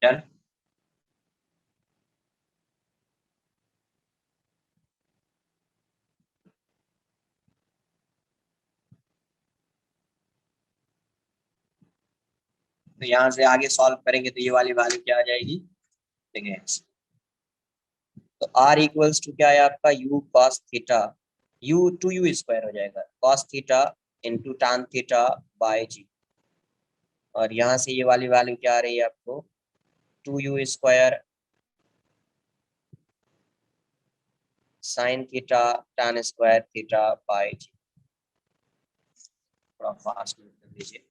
डन। तो यहाँ से आगे सॉल्व करेंगे तो ये वाली वैल्यू क्या आ जाएगी, देखिए तो r इक्वल्स टू क्या है आपका u cos theta, u 2u square हो जाएगा cos theta into tan theta bye g, और यहाँ से ये वाली वैल्यू क्या आ रही है आपको 2u square sin theta tan square theta by g। थोड़ा फास्ट कर दीजिए।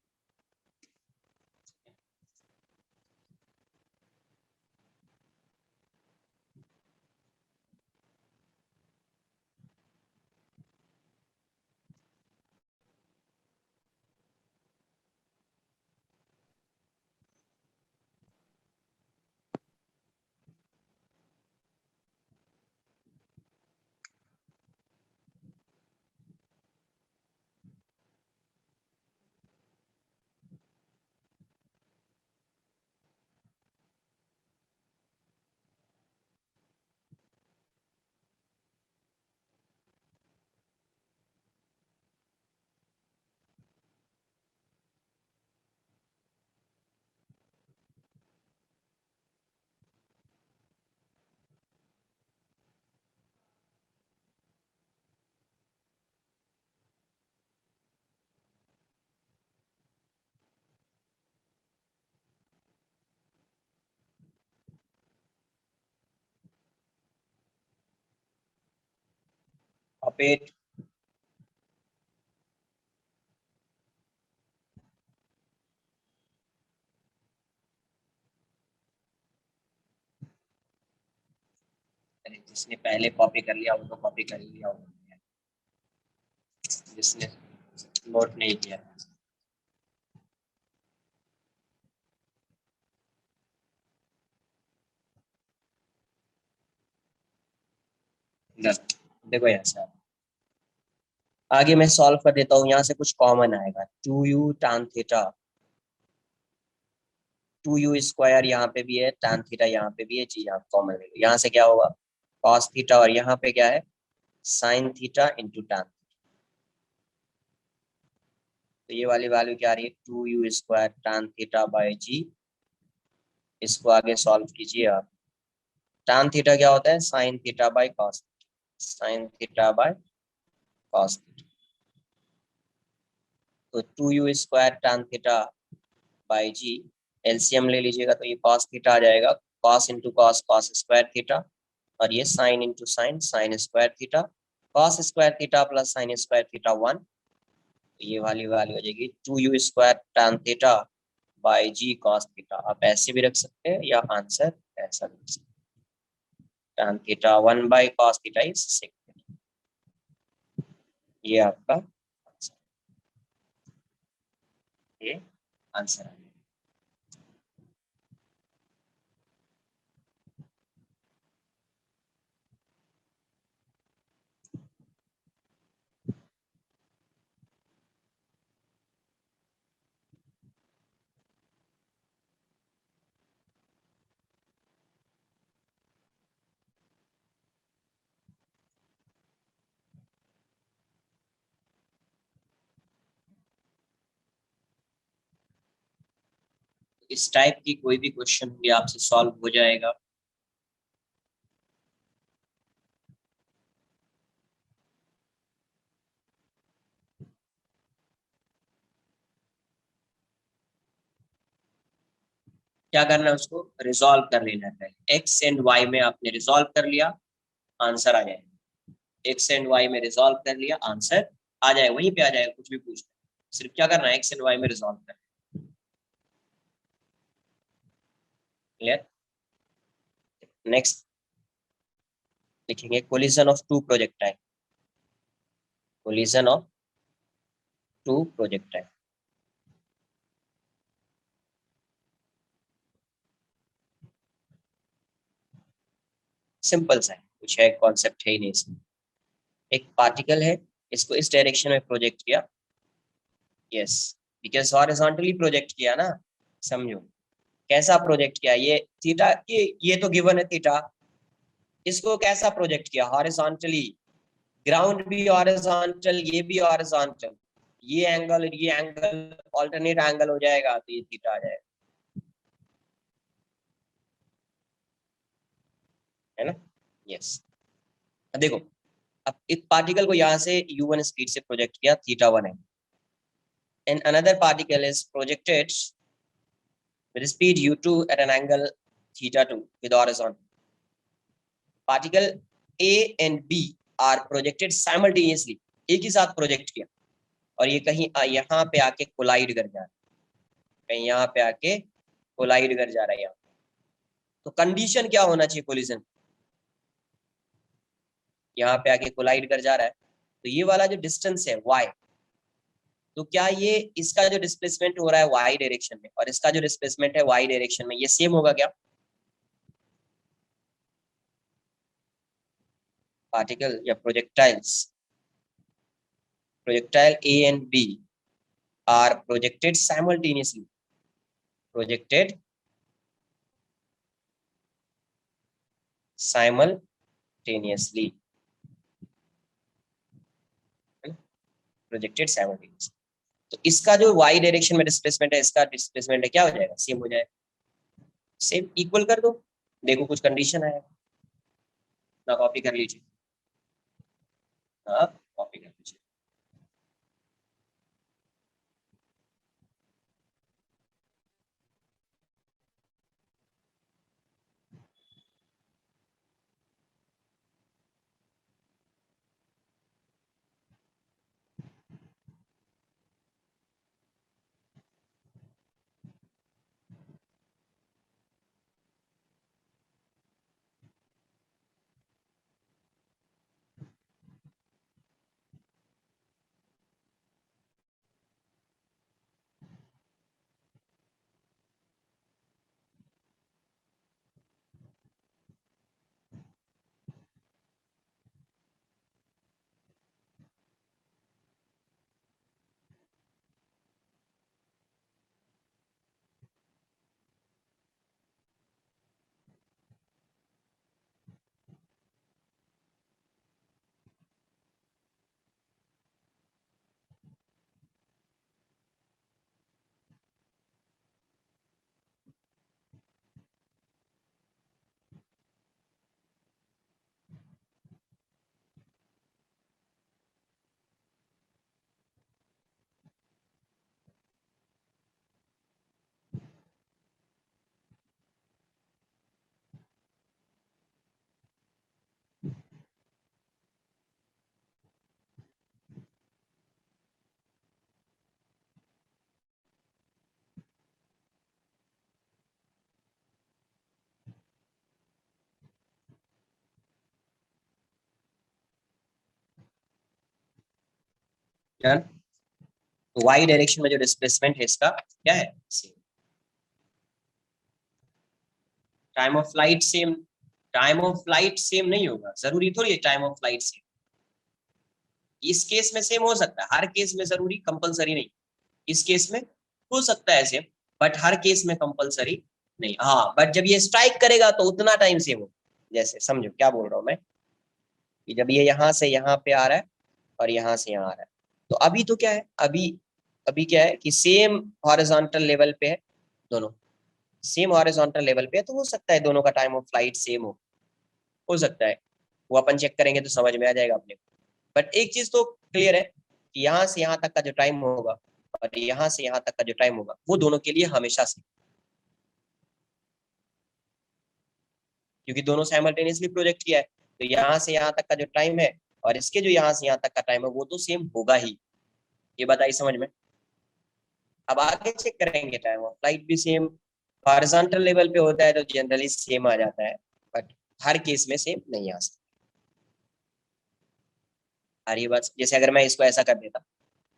अपेट जिसने पहले कॉपी कर लिया वो तो कॉपी कर ही लिया होगा, जिसने नोट नहीं किया। देखो यहाँ से आगे मैं सॉल्व कर देता हूँ, यहाँ से कुछ कॉमन आएगा 2u tan theta, 2u square यहाँ पे भी है, tan थीटा यहाँ पे भी है, जी यहाँ कॉमन ले लो, यहाँ से क्या होगा cos थीटा, और यहाँ पे क्या है sin थीटा इंटू tan। तो ये वाली वैल्यू क्या आ रही है 2u square tan theta by g. इसको आगे सॉल्व कीजिए आप। tan थीटा क्या होता है sin theta by cos, sin theta by cos। तो 2u square tan theta by g, LCM ले लीजिएगा तो ये cos थीटा आ जाएगा, cos into cos cos square theta, और ये sin into sine sin square theta, cos square theta plus sin square theta 1। तो ये वाली वैल्यू हो जाएगी 2u square tan theta by g cos theta. आप ऐसे भी रख सकते हैं या आंसर ऐसा भी रख सकते हैं, tan theta 1 by cos theta is 6। ये आपका आंसर, ये आंसर है। इस टाइप की कोई भी क्वेश्चन भी आपसे सॉल्व हो जाएगा। क्या करना है उसको रिजॉल्व कर लेना है पहले, एक्स एंड वाई में आपने रिजॉल्व कर लिया आंसर आ जाएगा, एक्स एंड वाई में रिजॉल्व कर लिया आंसर आ जाएगा, वहीं पे आ जाएगा, कुछ भी पूछना सिर्फ क्या करना है एक्स एंड वाई में रिजॉल्व करना। क्लियर। नेक्स्ट लिखेंगे collision of two projectile, collision of two projectile. Simple सा है, कुछ है कॉन्सेप्ट है ही नहीं इसमें। एक पार्टिकल है, इसको इस डायरेक्शन में प्रोजेक्ट किया, यस बिकॉज हॉरिजॉन्टली प्रोजेक्ट किया ना, समझो कैसा प्रोजेक्ट किया, ये थीटा, ये तो गिवन है थीटा, इसको कैसा प्रोजेक्ट किया हॉरिजॉन्टली, ग्राउंड भी हॉरिजॉन्टल ये भी हॉरिजॉन्टल, ये एंगल ऑल्टरनेट एंगल हो जाएगा तो ये थीटा आ जाएगा। है ना। यस, देखो अब एक पार्टिकल को यहाँ से u1 स्पीड से प्रोजेक्ट किया, θ1 है, and another particle is projected with speed u2 at an angle θ2 with horizon. Particle A and B are projected simultaneously, एक ही साथ प्रोजेक्ट किया, और ये कहीं यहाँ पे आके कोलाइड कर जा रहा है, कहीं यहाँ पे आके कोलाइड कर जा रहा है यहाँ। तो कंडीशन क्या होना चाहिए कोलिजन, यहाँ पे आके कोलाइड कर जा रहा है, तो ये वाला जो डिस्टेंस है y, तो क्या ये इसका जो डिस्प्लेसमेंट हो रहा है y डायरेक्शन में और इसका जो डिस्प्लेसमेंट है y डायरेक्शन में, ये सेम होगा क्या? पार्टिकल या projectile A and B are projected simultaneously, projected simultaneously, projected simultaneously. तो इसका जो y डायरेक्शन में डिस्प्लेसमेंट है, इसका डिस्प्लेसमेंट है, क्या हो जाएगा? सेम हो जाएगा, सेम इक्वल कर दो, देखो कुछ कंडीशन आएगा ना, कॉपी कर लीजिए, हाँ कॉपी कर लीजिए। तो y डायरेक्शन में जो डिस्प्लेसमेंट है इसका क्या है? Same. Time of flight same, time of flight same नहीं होगा, जरूरी थोड़ी है टाइम ऑफ फ्लाइट सेम। इस केस में सेम हो सकता है, हर केस में जरूरी कंपलसरी नहीं। इस केस में हो सकता है सेम, बट हर केस में कंपलसरी नहीं। हाँ, बट जब ये स्ट्राइक करेगा तो उतना टाइम सेम हो। जैसे समझो क्या बोल रहा हूँ मैं, कि जब ये यहाँ से यहाँ पे आ रहा है और यहाँ से यहाँ आ रहा है, तो अभी तो क्या है, अभी अभी क्या है कि सेम हॉरिजॉन्टल लेवल पे है, दोनों सेम हॉरिजॉन्टल लेवल पे है, तो हो सकता है दोनों का टाइम ऑफ फ्लाइट सेम हो सकता है। वो अपन चेक करेंगे तो समझ में आ जाएगा अपने को। बट एक चीज तो क्लियर है कि यहाँ से यहाँ तक का जो टाइम होगा और यहाँ से यहाँ तक का जो टाइम होगा, वो दोनों के लिए हमेशा से, क्योंकि दोनों साइमल्टेनियसली प्रोजेक्ट किया है, तो यहाँ से यहाँ तक का जो टाइम है और इसके जो यहाँ से यहाँ तक का टाइम है, वो तो सेम होगा ही। ये बताइए समझ में। अब आगे चेक करेंगे टाइम ऑफ फ्लाइट भी सेम हॉरिजॉन्टल लेवल पे होता है तो जनरली सेम आ जाता है, बट हर केस में सेम नहीं आ सकता। और ये बात, जैसे अगर मैं इसको ऐसा कर देता,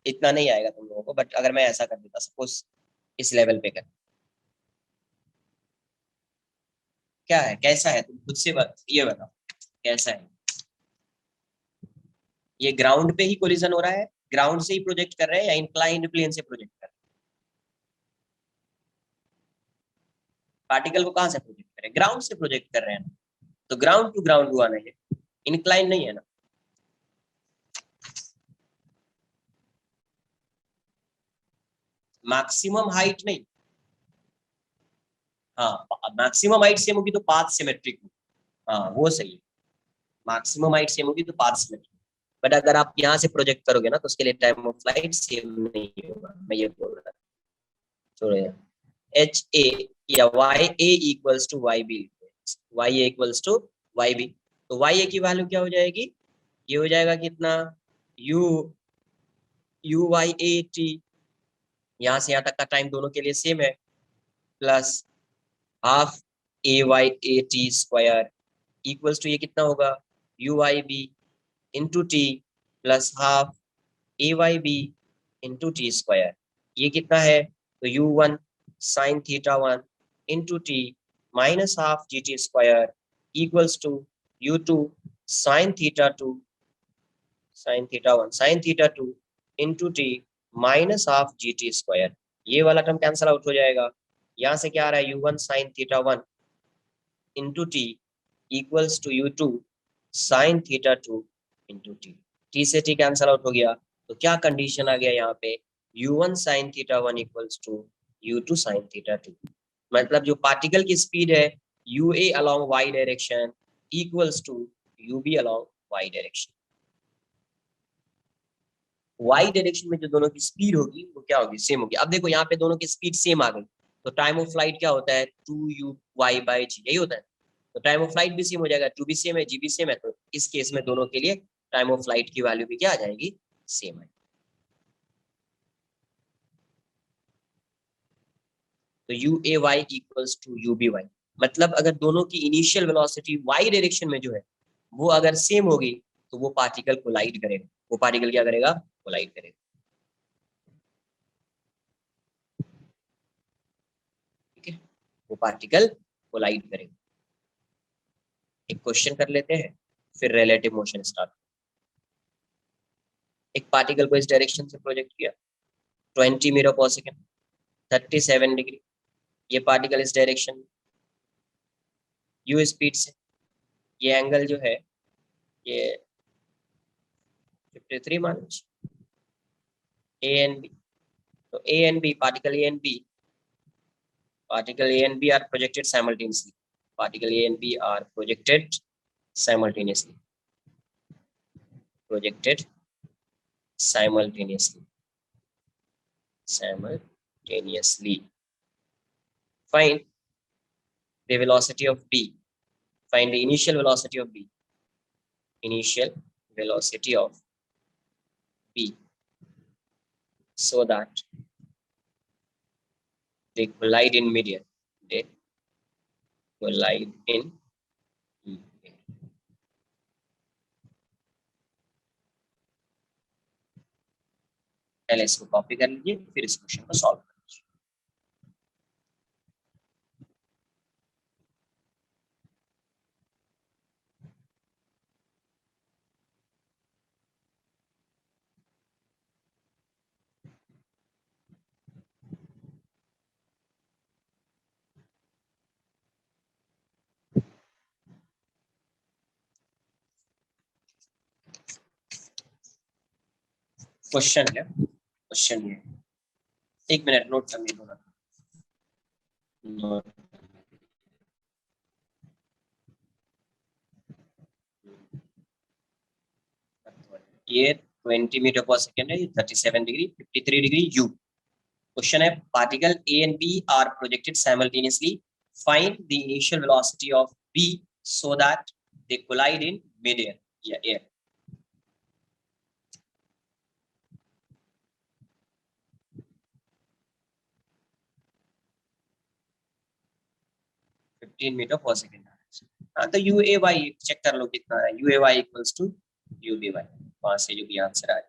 इतना नहीं आएगा तुम लोगों को, बट अगर मैं ऐसा कर देता सपोज, इस लेवल पे कर, क्या है, कैसा है, तुम खुद से ये बताओ कैसा है। ये ग्राउंड पे ही कोलिजन हो रहा है, ग्राउंड से ही प्रोजेक्ट कर रहे हैं या इंक्लाइंड प्लेन से प्रोजेक्ट कर रहे हैं? पार्टिकल को कहां से प्रोजेक्ट करें? ग्राउंड से प्रोजेक्ट कर रहे हैं ना, तो ग्राउंड टू ग्राउंड हुआ ना, ये इंक्लाइन नहीं है ना। मैक्सिमम हाइट नहीं, हाँ मैक्सिमम हाइट सेम होगी तो पाथ सिमेट्रिक होगी। हाँ वो सही है, मैक्सिमम हाइट सेम होगी तो पाथ सिमेट्री। बट अगर आप यहाँ से प्रोजेक्ट करोगे ना तो उसके लिए टाइम ऑफ फ्लाइट सेम नहीं होगा, मैं ये बोल रहा छोड़ो। एच ए या y a equals to y b, y a equals to y b. तो वाई ए की वैल्यू क्या हो जाएगी, ये हो जाएगा कितना, u u y a t, यहाँ से यहाँ तक का टाइम दोनों के लिए सेम है, plus half a y a t square equals to ये कितना होगा, u y b into t plus half a y b into t square. ये कितना है, तो u one sine theta one into t minus half g t square equals to u two sine theta one sine theta two into t minus half g t square. ये वाला टर्म कैंसल आउट हो जाएगा, यहाँ से क्या आ रहा है, u one sine theta one into t equals to u two sine theta two into t. T से टी कैंसल आउट हो गया, तो क्या कंडीशन आ गया यहाँ पे, u one sine theta one equals to u two sine theta two. मतलब जो पार्टिकल की स्पीड है you a along y direction equals to you b along y direction. Y direction में जो दोनों की स्पीड होगी वो क्या होगी, सेम होगी। अब देखो यहाँ पे दोनों की स्पीड सेम आ गई, तो टाइम ऑफ फ्लाइट क्या होता है, 2u/y/g, यही होता है। तो टाइम ऑफ फ्लाइट भी सेम हो जाएगा, टू भी सेम है, जी भी सेम है, तो इस केस में दोनों के लिए टाइम ऑफ फ्लाइट की वैल्यू भी क्या आ जाएगी, सेम है। तो U A Y equals to you B y, मतलब अगर दोनों की इनिशियल वेलोसिटी वाई डायरेक्शन में जो है वो अगर सेम होगी तो वो पार्टिकल कोलाइड करेगा, वो पार्टिकल क्या करेगा, कोलाइड करेगा। ठीक है, वो पार्टिकल कोलाइड करेगा। एक क्वेश्चन कर लेते हैं, फिर रिलेटिव मोशन स्टार्ट। एक पार्टिकल को इस डायरेक्शन से प्रोजेक्ट किया 20 मीटर पर सेकेंड 37 डिग्री, ये पार्टिकल इस डायरेक्शन यू स्पीड से, ये एंगल जो है ये 53 मान लीजिए, ए एंड बी। तो A and B, particle A and B are projected simultaneously. Particle A and B are projected simultaneously. Projected simultaneously. Simultaneously. Find the velocity of B. Find the initial velocity of B. Initial velocity of B. So that they collide in midair. They collide in midair. पहले इसको कॉपी कर लीजिए, फिर इस क्वेश्चन को सॉल्व कर लीजिए। क्वेश्चन ये, एक मिनट नोट करने दो ना। ये 20 मीटर पर सेकेंड है, ये 37 डिग्री 53 डिग्री यू। क्वेश्चन है, particle a and b are projected simultaneously, find the initial velocity of b so that they collide in mid air या air. Fifteen metre per second. हाँ तो यू ए वाई चेक कर लो कितना है, U A Y equals to you B Y, वहां से जो भी आंसर आए।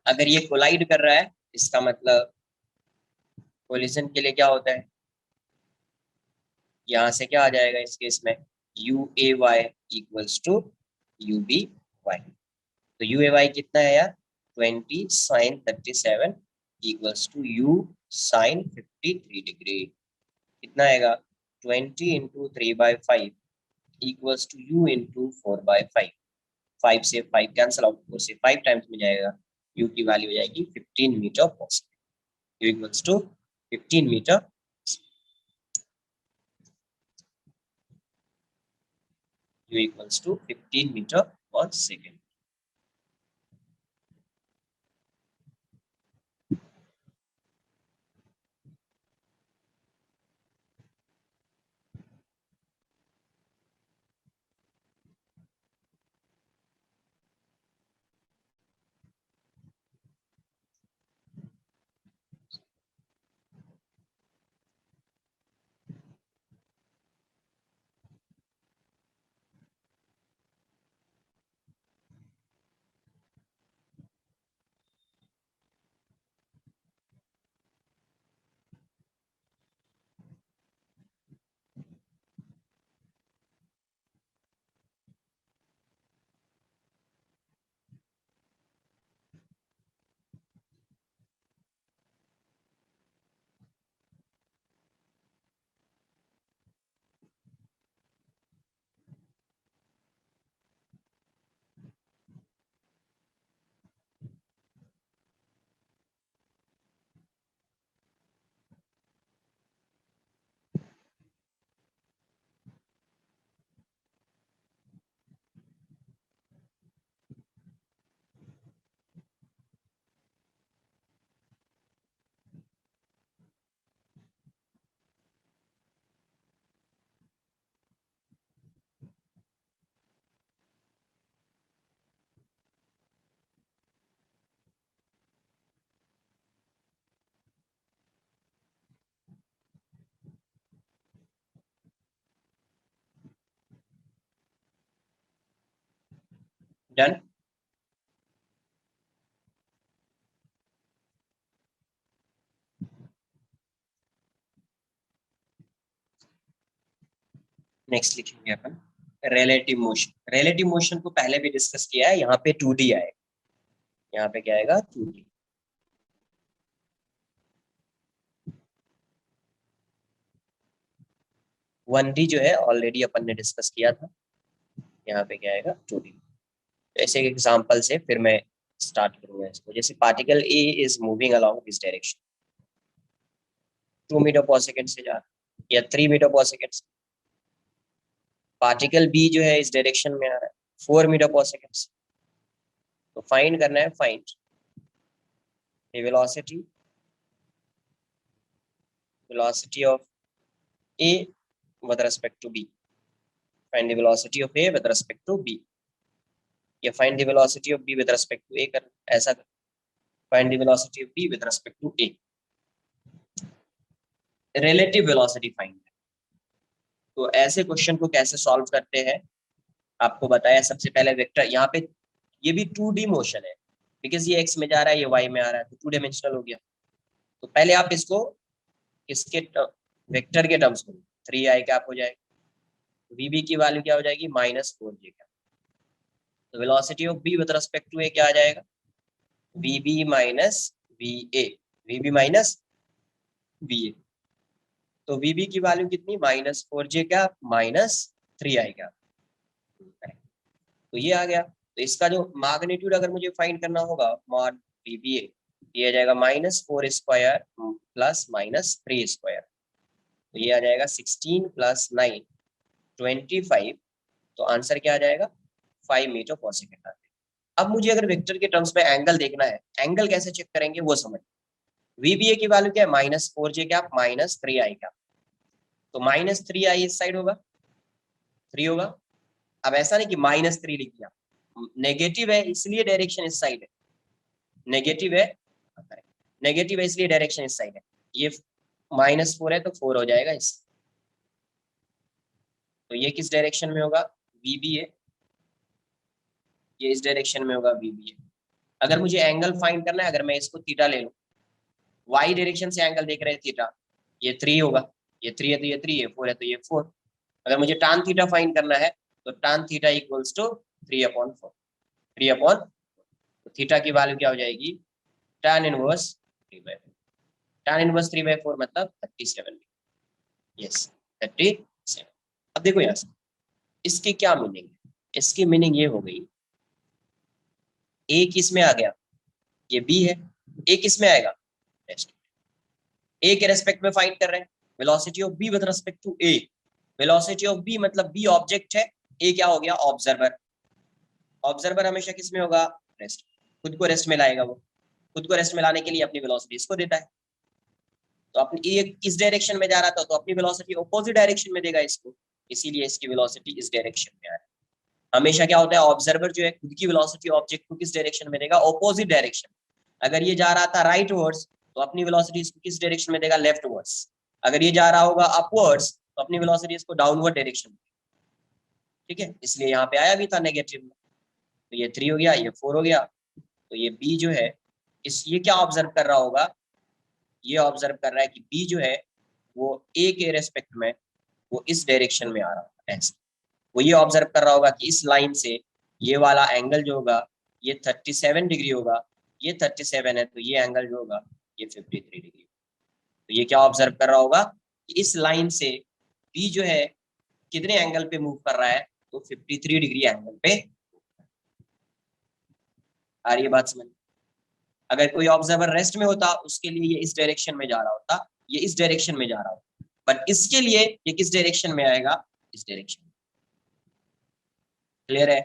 अगर ये कोलाइड कर रहा है इसका मतलब कोलिजन के लिए क्या होता है, यहाँ से क्या आ जाएगा इस केस में, U A Y equals to you B Y. तो यू ए वाई कितना है यार, 20 sine 37, equals to U sine 53 degree. कितना आएगा 20 into 3/5 equals to U into 4/5। 5 से 5 कैंसिल आउट, 4 से 5 टाइम्स में जाएगा, यू की वैल्यू हो जाएगी 15 metre per second. U equals to 15 metre, U equals to 15 metre per second. Done. Next लिखेंगे अपन रिलेटिव मोशन। रिलेटिव मोशन को पहले भी डिस्कस किया है, यहाँ पे 2D आएगा, यहाँ पे क्या आएगा 2D। वन डी जो है ऑलरेडी अपन ने डिस्कस किया था, यहाँ पे क्या आएगा 2D। तो ऐसे एक एग्जांपल से फिर मैं स्टार्ट करूंगा इसको। जैसे particle A is moving along this direction, 2 metre per second से जा रहा है या 3 मीटर पर सेकेंड से। पार्टिकल बी जो है इस डायरेक्शन में आ रहा है 4 मीटर पर सेकेंड से। तो फाइंड करना है, find the velocity, velocity of A with respect to B. Find the velocity of A with respect to B, या find the velocity of B with respect to A कर, ऐसा कर। Find the velocity of B with respect to A, relative velocity find. तो ऐसे क्वेश्चन को कैसे सॉल्व करते हैं आपको बताया। सबसे पहले वेक्टर, यहाँ पे ये भी 2D मोशन है, बिकॉज ये x में जा रहा है, ये y में आ रहा है, तो 2 डायमेंशनल हो गया। तो पहले आप इसको इसके वेक्टर के टर्म्स में 3i कैप हो जाएगा, vb की वैल्यू क्या हो जाएगी -4j कैप। तो velocity of b with respect to a क्या आ जाएगा, vb minus va, vb minus va। तो vb की वैल्यू कितनी -4j कैप -3i कैप। तो ये आ गया। तो इसका जो मैग्नीट्यूड अगर मुझे फाइंड करना होगा मॉड VBA, ये आ जाएगा -4 स्क्वायर प्लस -3 स्क्वायर। तो ये आ जाएगा 16 + 9 25। तो आंसर क्या आ जाएगा 5 मीटर पर सेकेंड। अब मुझे अगर वेक्टर के टर्म्स में एंगल देखना है, एंगल कैसे चेक करेंगे वो समझ। VBA की वैल्यू क्या है -4j कैप -3i कैप। तो -3i इस साइड होगा, 3 होगा। अब ऐसा नहीं कि -3 लिख दिया, नेगेटिव है इसलिए डायरेक्शन इस साइड है, नेगेटिव है, नेगेटिव है इसलिए डायरेक्शन इस साइड है। ये -4 है तो 4 हो जाएगा इस। तो ये किस डायरेक्शन में होगा VBA, ये इस डायरेक्शन में होगा VBA। अगर मुझे एंगल फाइंड करना है, अगर मैं इसको थीटा ले लूं, y डायरेक्शन से एंगल देख रहे हैं थीटा, ये 3 होगा, ये 3 है तो ये 3, ये 4 है तो ये 4। अगर मुझे tan थीटा फाइंड करना है तो tan थीटा इक्वल्स टू 3/4, 3/, तो थीटा की वैल्यू क्या हो जाएगी tan इनवर्स 3/4 tan इनवर्स 3/4 मतलब 37। यस 37। अब देखो यहाँ से इसकी क्या मीनिंग है, इसकी मीनिंग ये हो गई, ए किस में आ गया, ये बी है, ए किस में आएगा, रेस्ट, ए के रेस्पेक्ट में फाइंड कर रहे हैं velocity of B with respect to A. Velocity of B मतलब बी ऑब्जेक्ट है, ए क्या हो गया, ऑब्जर्वर। ऑब्जर्वर हमेशा किस में होगा, रेस्ट, खुद को रेस्ट में लाएगा, वो खुद को रेस्ट में लाने के लिए अपनी वेलोसिटी इसको देता है। तो अपनी ये इस डायरेक्शन में जा रहा था तो अपनी वेलोसिटी ऑपोजिट डायरेक्शन में देगा इसको, इसीलिए इसकी वेलोसिटी इस डायरेक्शन में आ रही है। हमेशा क्या होता है, ऑब्जर्वर जो है खुद की वेलोसिटी ऑब्जेक्ट को किस डायरेक्शन में देगा, ऑपोजिट डायरेक्शन। अगर ये जा रहा था राइट वर्ड्स तो अपनी वेलोसिटी इसको किस डायरेक्शन में देगा, लेफ्ट वर्ड्स। अगर ये जा रहा होगा अपवर्ड्स तो अपनी वेलोसिटी इसको डाउनवर्ड डायरेक्शन में। ठीक है, इसलिए यहाँ पे आया भी था नेगेटिव में। तो ये 3 हो गया, ये 4 हो गया। तो ये बी जो है इस, ये क्या ऑब्जर्व कर रहा होगा, ये ऑब्जर्व कर रहा है कि बी जो है वो ए के रेस्पेक्ट में वो इस डायरेक्शन में आ रहा होगा ऐसे। वो ये ऑब्जर्व कर रहा होगा कि इस लाइन से ये वाला एंगल जो होगा ये 37 डिग्री होगा, ये 37 है तो ये एंगल जो होगा ये 53 डिग्री। तो ये क्या ऑब्जर्व कर रहा होगा कि इस लाइन से बी जो है कितने एंगल पे मूव कर रहा है, तो 53 डिग्री एंगल पे। आ रही है बात समझ। अगर कोई ऑब्जर्वर रेस्ट में होता उसके लिए ये इस डायरेक्शन में जा रहा होता, ये इस डायरेक्शन में जा रहा होता, बट इसके लिए ये किस डायरेक्शन में आएगा, इस डायरेक्शन में। क्लियर है।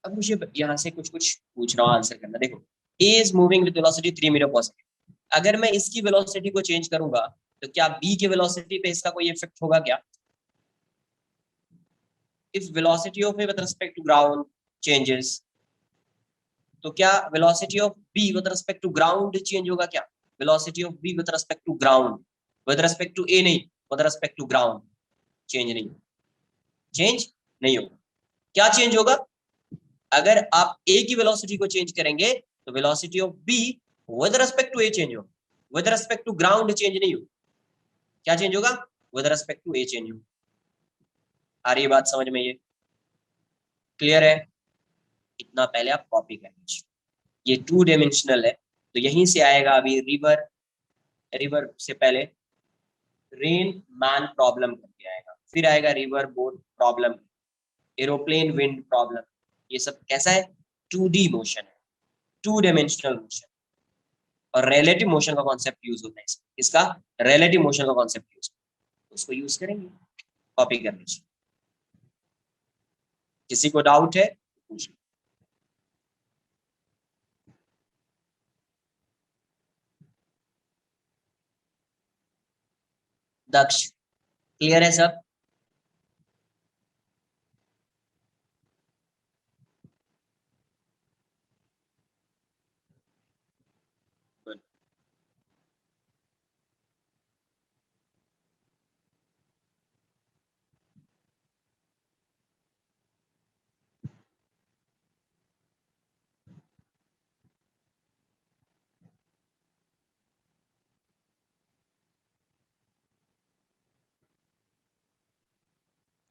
अब मुझे यहाँ से कुछ कुछ पूछ रहा हूँ, आंसर करना। देखो A is moving with velocity 3 metre per second. अगर मैं इसकी वेलोसिटी को चेंज करूंगा तो क्या बी की वेलोसिटी पे इसका कोई इफेक्ट होगा क्या? If velocity of A with respect to ground changes, तो क्या velocity of B with respect to ground change होगा क्या? Velocity of B with respect to ground, with respect to A नहीं, with respect to ground change नहीं, चेंज नहीं होगा। क्या चेंज होगा, अगर आप ए की वेलोसिटी को चेंज करेंगे तो velocity of B with respect to A change होगा, with respect to ground change नहीं होगा। क्या चेंज होगा, with respect to A change होगा। आ रही है बात समझ में, ये क्लियर है? इतना पहले आप कॉपी कर लीजिए। ये 2 डायमेंशनल है तो यहीं से आएगा अभी रिवर, रिवर से पहले रेन मैन प्रॉब्लम करके आएगा, फिर आएगा river boat problem, aeroplane wind problem. ये सब कैसा है, 2D मोशन है, 2 डायमेंशनल मोशन। और रिलेटिव मोशन का कॉन्सेप्ट यूज होता है इसका, रिलेटिव मोशन का कॉन्सेप्ट यूज, उसको यूज करेंगे। कॉपी कर लीजिए, किसी को डाउट है पूछिए। दक्ष, क्लियर है सब?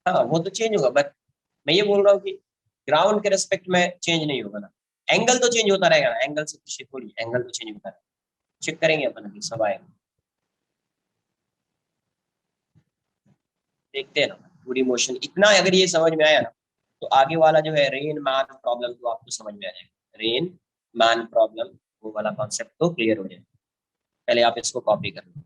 हाँ वो तो चेंज होगा, बट मैं ये बोल रहा हूँ कि ग्राउंड के रेस्पेक्ट में चेंज नहीं होगा ना, एंगल तो चेंज होता रहेगा ना, एंगल से पीछे थोड़ी, एंगल तो चेंज होता रहेगा। चेक करेंगे अपन, अभी सब आएगा, देखते हैं ना। पूरी मोशन इतना अगर ये समझ में आया ना तो आगे वाला जो है रेन मैन प्रॉब्लम तो आपको समझ में आ जाएगा, रेन मैन प्रॉब्लम वो वाला कॉन्सेप्ट तो क्लियर हो जाएगा। पहले आप इसको कॉपी कर लो।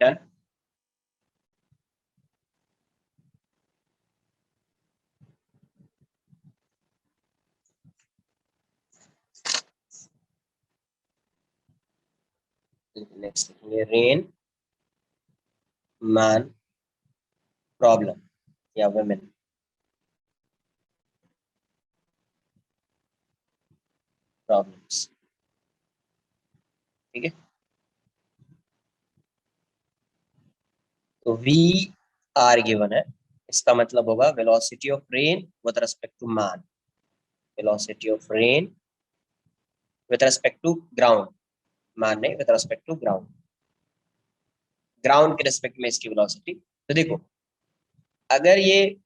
डन। नेक्स्ट लिखेंगे रेन मैन प्रॉब्लम या वुमेन प्रॉब्लम्स। ठीक है, तो वी आर गिवन है, इसका मतलब होगा velocity of rain with respect to man, velocity of rain with respect to ground, man नहीं with respect to ground, ground के रिस्पेक्ट में इसकी वेलोसिटी। तो देखो अगर ये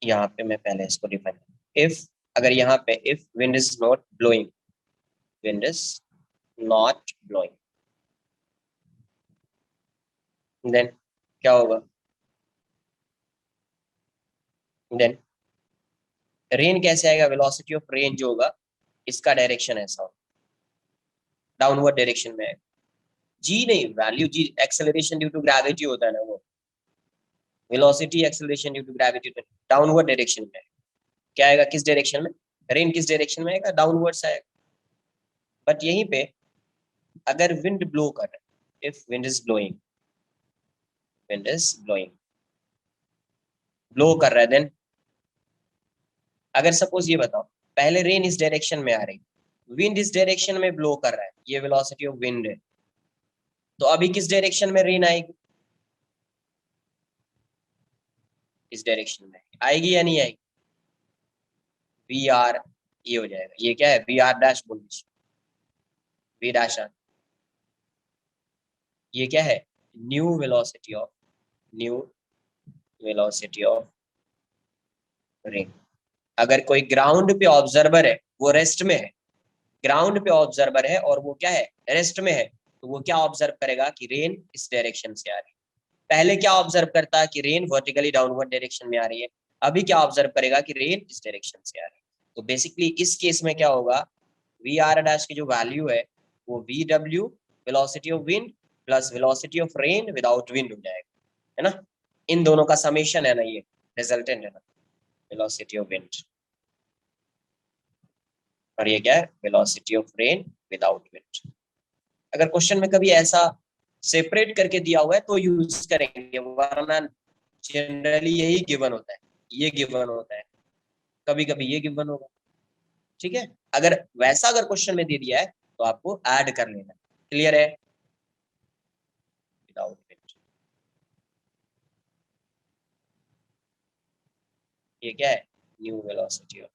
यहाँ पे मैं पहले इसको डिफाइन, इफ अगर यहाँ पे if wind is not blowing, wind is not blowing, then क्या होगा, देन रेन कैसे आएगा, वेलोसिटी ऑफ रेन जो होगा इसका डायरेक्शन ऐसा होगा, डाउनवर्ड डायरेक्शन में आएगा। जी नहीं, value G acceleration due to gravity होता है ना, वो velocity acceleration due to gravity downward direction में आएगा। क्या आएगा, किस डायरेक्शन में, रेन किस डायरेक्शन में आएगा, डाउनवर्ड्स आएगा। बट यहीं पे अगर विंड ब्लो कर रहा है, if wind is blowing, wind is blowing, blow कर रहा है, देन अगर सपोज ये बताओ पहले रेन इस डायरेक्शन में आ रही, विंड इस डायरेक्शन में ब्लो कर रहा है, ये वेलोसिटी ऑफ विंड है, तो अभी किस डायरेक्शन में रेन आएगी, इस डायरेक्शन में आएगी या नहीं आएगी, वी आर, ये हो जाएगा, ये क्या है वी आर डैश बोलिए, वी डैश आर, ये क्या है new velocity of, new velocity of rain. अगर कोई ग्राउंड पे ऑब्जर्वर है, वो रेस्ट में है, ग्राउंड पे ऑब्जर्वर है और वो क्या है रेस्ट में है, तो वो क्या ऑब्जर्व करेगा कि रेन इस डायरेक्शन से आ रही है। पहले क्या ऑब्जर्व करता है कि रेन वर्टिकली डाउनवर्ड डायरेक्शन में आ रही है, अभी क्या ऑब्जर्व करेगा कि रेन इस डायरेक्शन से आ रही है। तो बेसिकली इस केस में क्या होगा, वी आर डैश की जो वैल्यू है वो V W velocity of wind plus velocity of rain without wind हो जाएगा, है ना, इन दोनों का समेशन है ना, ये रिजल्टेंट है ना, वेलोसिटी ऑफ विंड, और ये क्या है velocity of rain without wind. अगर क्वेश्चन में कभी ऐसा सेपरेट करके दिया हुआ है तो यूज करेंगे, वरना जनरली यही गिवन होता है, ये गिवन होता है, कभी कभी ये गिवन होगा। ठीक है, अगर वैसा अगर क्वेश्चन में दे दिया है तो आपको ऐड कर लेना, क्लियर है, विदाउट विंड। ये क्या है न्यू वेलोसिटी ऑफ,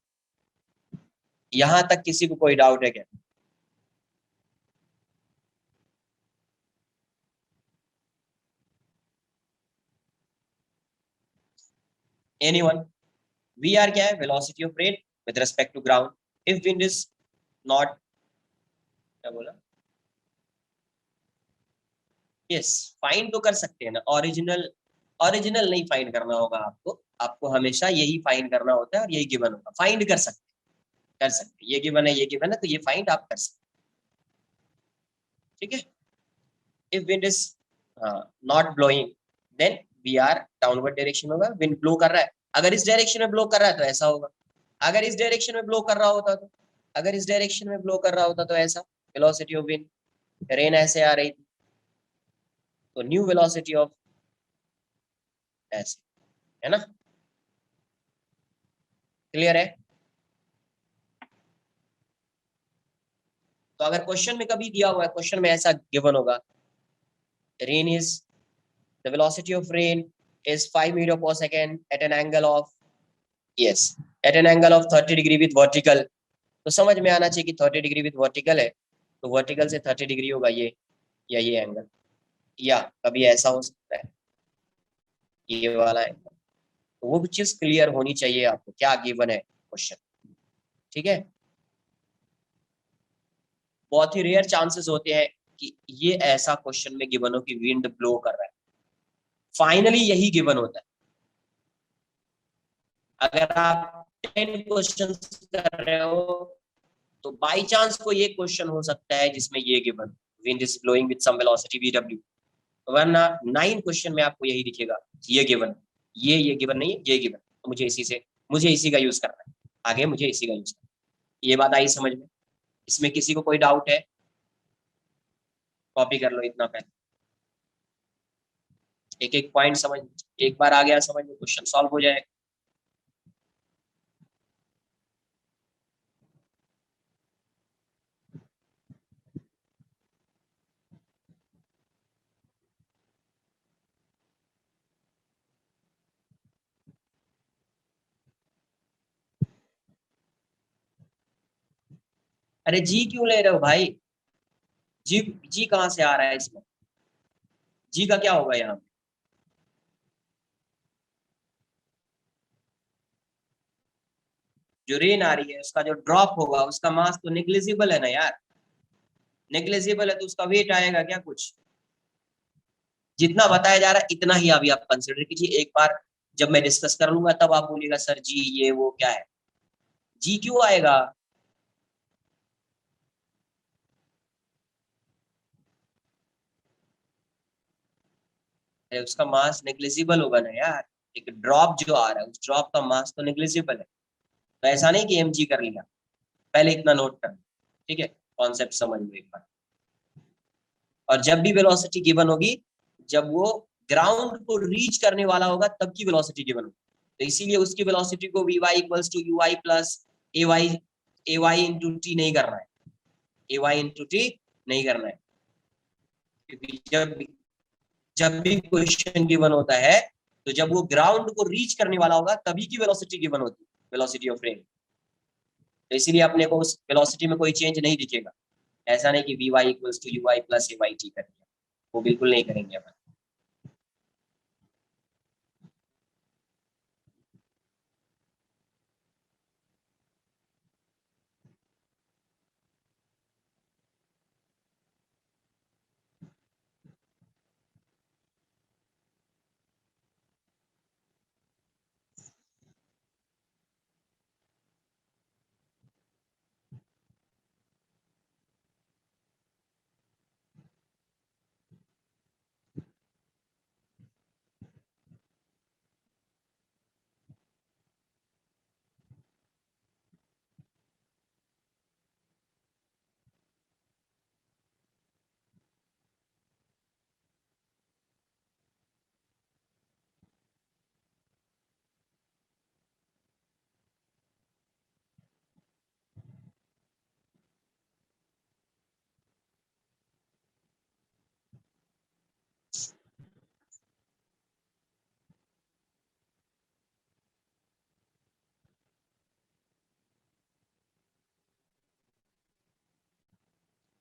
यहां तक किसी को कोई डाउट है क्या, एनीवन। वी आर क्या है velocity of rain with respect to ground, if wind is not, क्या बोला, यस, फाइंड तो कर सकते हैं ना, ओरिजिनल, ओरिजिनल नहीं फाइंड करना होगा आपको, आपको हमेशा यही फाइंड करना होता है और यही गिवन होगा, फाइंड कर सकते, कर सकते, ये गिवन है, ये गिवन है, तो ये फाइंड आप कर सकते। ठीक है, if wind is not blowing, then V R downward direction होगा, विंड ब्लो कर रहा है, अगर इस डायरेक्शन में ब्लो कर रहा है तो ऐसा होगा, अगर इस डायरेक्शन में ब्लो कर रहा होता तो, अगर इस डायरेक्शन में ब्लो कर रहा होता तो ऐसा, वेलोसिटी ऑफ विंड, रेन ऐसे आ रही थी, तो न्यू वेलोसिटी ऑफ ऐसे, है ना, क्लियर है। तो अगर क्वेश्चन में कभी दिया हुआ है, क्वेश्चन में ऐसा गिवन होगा, rain is, the velocity of rain is 5 meter per second at an angle of, yes, at an angle of 30 degree with vertical, तो समझ में आना चाहिए कि 30 डिग्री विद वर्टिकल है, तो वर्टिकल से 30 डिग्री होगा ये, या ये एंगल, या कभी ऐसा हो सकता है ये वाला एंगल, तो वो भी चीज क्लियर होनी चाहिए आपको, क्या गिवन है क्वेश्चन। ठीक है, बहुत ही रेयर चांसेस होते हैं कि ये ऐसा क्वेश्चन में गिवन हो कि विंड ब्लो कर रहा है, फाइनली यही गिवन होता है। अगर आप 10 क्वेश्चन कर रहे हो तो बाई चांस कोई एक क्वेश्चन हो सकता है जिसमें ये given, wind is blowing with some velocity V W, वरना 9 क्वेश्चन में आपको यही दिखेगा, ये गिवन, ये गिवन नहीं है, ये गिवन, तो मुझे इसी का यूज करना है, आगे मुझे इसी का यूज करना है। ये बात आई समझ में? इसमें किसी को कोई डाउट है? कॉपी कर लो इतना पहले, एक एक पॉइंट समझ, एक बार आ गया समझ में, क्वेश्चन सॉल्व हो जाएगा। अरे जी क्यों ले रहे हो भाई? जी, जी कहाँ से आ रहा है इसमें? जी का क्या होगा यहाँ पे? जो रेन आ रही है उसका जो ड्रॉप होगा उसका मास तो नेग्लिजिबल है ना यार, नेग्लिजिबल है तो उसका वेट आएगा क्या कुछ? जितना बताया जा रहा है इतना ही अभी आप कंसिडर कीजिए, एक बार जब मैं डिस्कस कर लूंगा तब आप बोलिएगा सर जी ये वो क्या है, जी क्यों आएगा? अरे उसका मास नेग्लिजिबल होगा ना यार, एक ड्रॉप जो आ रहा है उस ड्रॉप का मास तो नेग्लिजिबल है, तो ऐसा नहीं कि mg कर लिया, पहले इतना नोट कर, ठीक है, कॉन्सेप्ट समझ लो एक बार। और जब भी वेलोसिटी गिवन होगी, जब वो ग्राउंड को रीच करने वाला होगा तब की वेलोसिटी गिवन होगी, तो इसीलिए उसकी वेलोसिटी को vy equals to ui plus ay into T नहीं करना है, ay इंटू टी नहीं करना है, क्योंकि जब भी क्वेश्चन गिवन होता है तो जब वो ग्राउंड को रीच करने वाला होगा तभी की वेलोसिटी गिवन होती है, वेलोसिटी ऑफ रेन। तो इसीलिए अपने को उस वेलोसिटी में कोई चेंज नहीं दिखेगा, ऐसा नहीं कि vy equals to ui plus ay T करेंगे, वो बिल्कुल नहीं करेंगे अपन।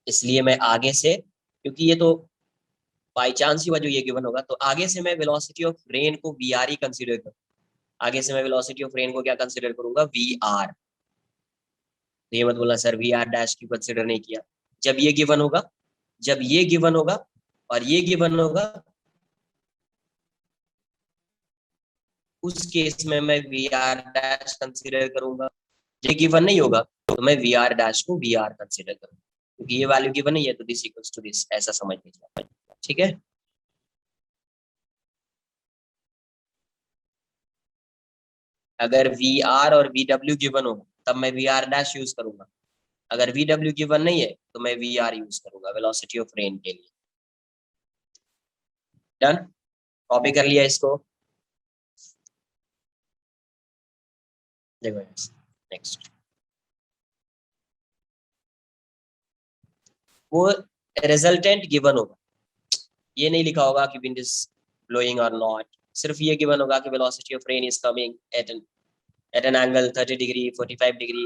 इसलिए मैं आगे से, क्योंकि ये तो बाई चांस ही हुआ जो ये गिवन होगा, तो आगे से मैं वेलोसिटी ऑफ रेन को वी आर ही कंसिडर करूँ, आगे से मैं वेलोसिटी ऑफ रेन को क्या कंसिडर करूंगा, वी आर। तो ये मत बोलना सर वी आर डैश क्यों कंसिडर नहीं किया, जब ये गिवन होगा, जब ये गिवन होगा और ये गिवन होगा, उस केस में मैं वी आर डैश कंसिडर करूंगा। ये गिवन नहीं होगा तो मैं वी आर डैश को वी आर कंसिडर करूंगा, क्योंकि ये वैल्यू गिवन नहीं है तो दिस इक्वल्स टू दिस, ऐसा समझ लीजिए, ठीक है। अगर वी आर और वी डब्ल्यू गिवन हो तब मैं वी आर डैश यूज करूंगा, अगर वी डब्ल्यू गिवन नहीं है तो मैं वी आर यूज करूंगा वेलोसिटी ऑफ रेन के लिए। डन, कॉपी कर लिया इसको, देखो नेक्स्ट, वो रिजल्टेंट गिवन होगा, ये नहीं लिखा होगा कि विंड इज ब्लोइंग और नॉट, सिर्फ ये गिवन होगा कि velocity of rain is coming at an angle 30 degree 45 degree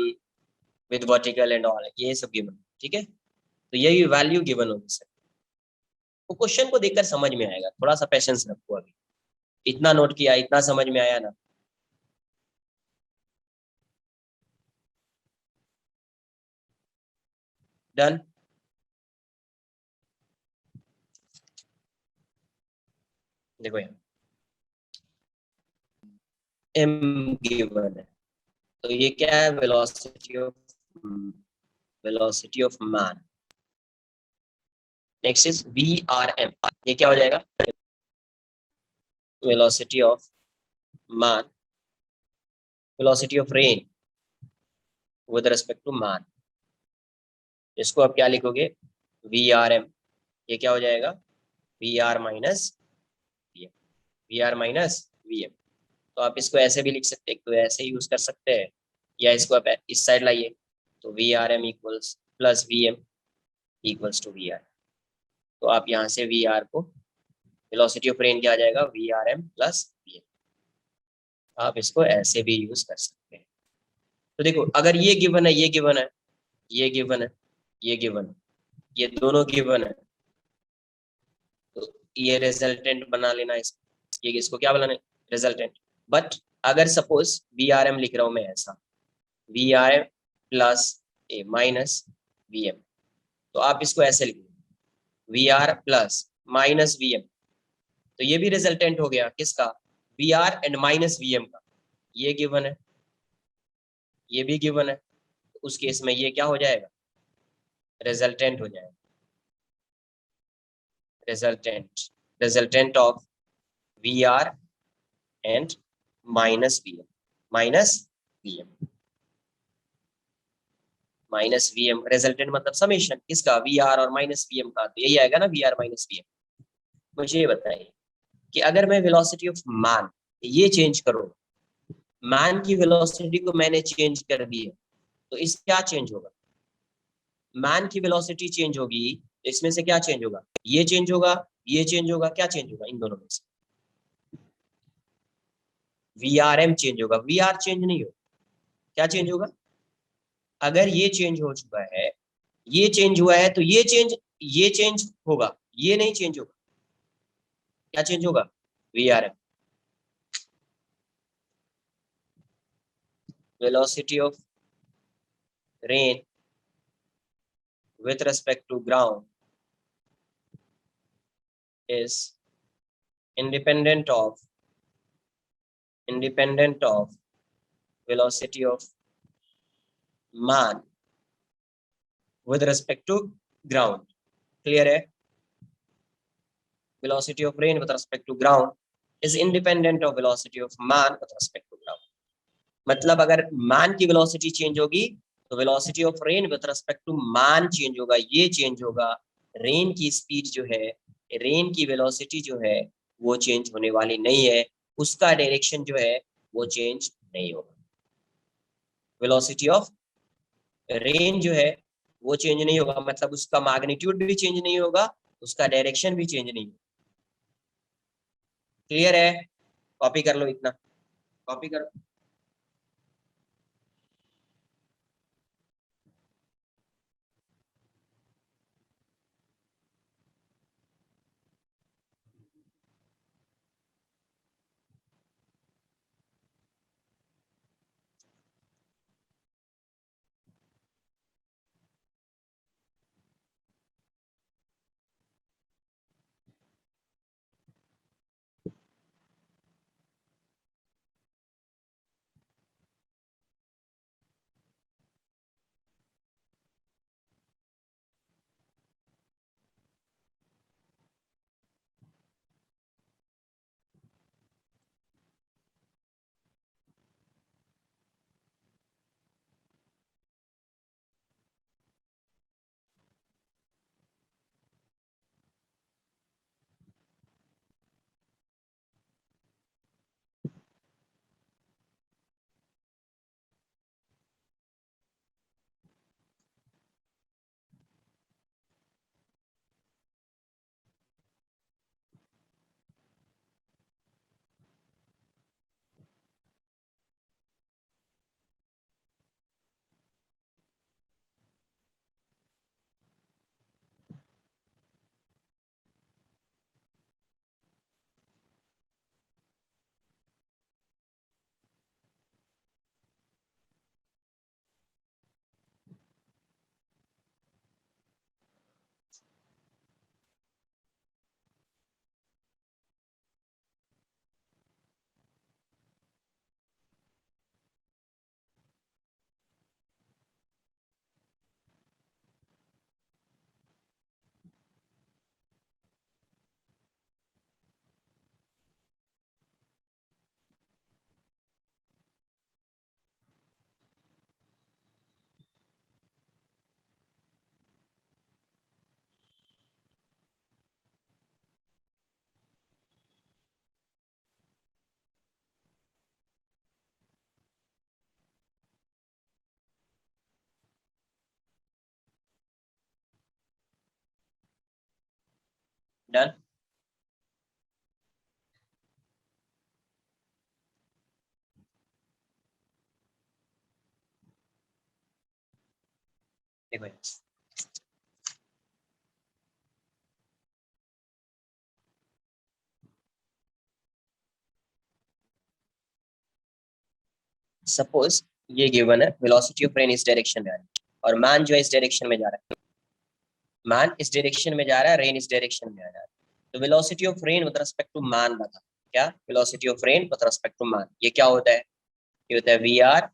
with vertical and all, ये सब गिवन, ठीक है। तो यही वैल्यू गिवन होगी सर, वो क्वेश्चन को देखकर समझ में आएगा, थोड़ा सा पेशेंस रखो, अभी इतना नोट किया, इतना समझ में आया ना। डन, देखो यहाँ एम गिवन है, तो ये क्या है, velocity of man, next is VRM, ये क्या हो जाएगा? Velocity of man, velocity of rain with respect to man. इसको आप क्या लिखोगे? VRM, ये क्या हो जाएगा? VR minus VM, VR minus VM। तो आप इसको ऐसे भी लिख सकते हैं, तो ऐसे यूज कर सकते हैं, या इसको आप इस साइड लाइए, तो VRM equals plus VM equals to VR। तो आप यहाँ से VR को, वेलोसिटी ऑफ रेन क्या आ जाएगा? VRM plus VM। आप इसको ऐसे भी यूज कर सकते हैं। तो देखो, अगर ये गिवन है, ये गिवन है, ये गिवन है, ये गिवन है, ये दोनों गिवन है, तो ये रिजल्टेंट बना लेना इसको, ये इसको क्या बनाना है? रिजल्टेंट। बट अगर सपोज VRM लिख रहा हूं मैं ऐसा, VRM प्लस ए माइनस VM, तो आप इसको ऐसे लिखिए, VR प्लस माइनस VM। तो ये भी रिजल्टेंट हो गया किसका? VR एंड माइनस VM का। ये गिवन है, ये भी गिवन है, तो उस केस में ये क्या हो जाएगा? रिजल्टेंट हो जाएगा। Resultant, resultant of VR and minus VM, minus VM, minus VM। Resultant मतलब समेशन किसका? VR और माइनस VM का। तो यही आएगा ना, VR माइनस VM। मुझे ये बताइए कि अगर मैं वेलोसिटी ऑफ मान ये चेंज करूँ, मान की वेलोसिटी को मैंने चेंज कर दी है, तो इस क्या चेंज होगा? मान की वेलोसिटी चेंज होगी, तो इसमें से क्या चेंज होगा? ये चेंज होगा, ये चेंज होगा, क्या चेंज होगा इन दोनों में से? VRM चेंज होगा, VR चेंज नहीं होगा। क्या चेंज होगा? अगर ये चेंज हो चुका है, ये चेंज हुआ है, तो ये चेंज होगा, ये नहीं चेंज होगा। क्या चेंज होगा? VRM, velocity of rain with respect to ground is independent of velocity of man with respect to ground। clear है? velocity of rain with respect to ground is independent of velocity of man with respect to ground। मतलब अगर मान की वेलोसिटी चेंज होगी, तो velocity of rain with respect to man change होगा, ये चेंज होगा। रेन की स्पीड जो है, रेन की वेलोसिटी जो है, वो चेंज होने वाली नहीं है, उसका डायरेक्शन जो है वो चेंज नहीं होगा। वेलोसिटी ऑफ रेन जो है वो चेंज नहीं होगा, मतलब उसका मैग्नीट्यूड भी चेंज नहीं होगा, उसका डायरेक्शन भी चेंज नहीं होगा। क्लियर है? कॉपी कर लो, इतना कॉपी करो। डन। देखो सपोज ये गिवन है, वेलोसिटी ऑफ रेन इस डायरेक्शन में आ रही है और मैन जो है इस डायरेक्शन में जा रहा है, मैन इस डायरेक्शन में जा रहा है, रेन इस डायरेक्शन में आ रहा है। तो velocity of rain with respect to man बता। क्या velocity of rain with respect to man, ये क्या होता है? ये होता है V R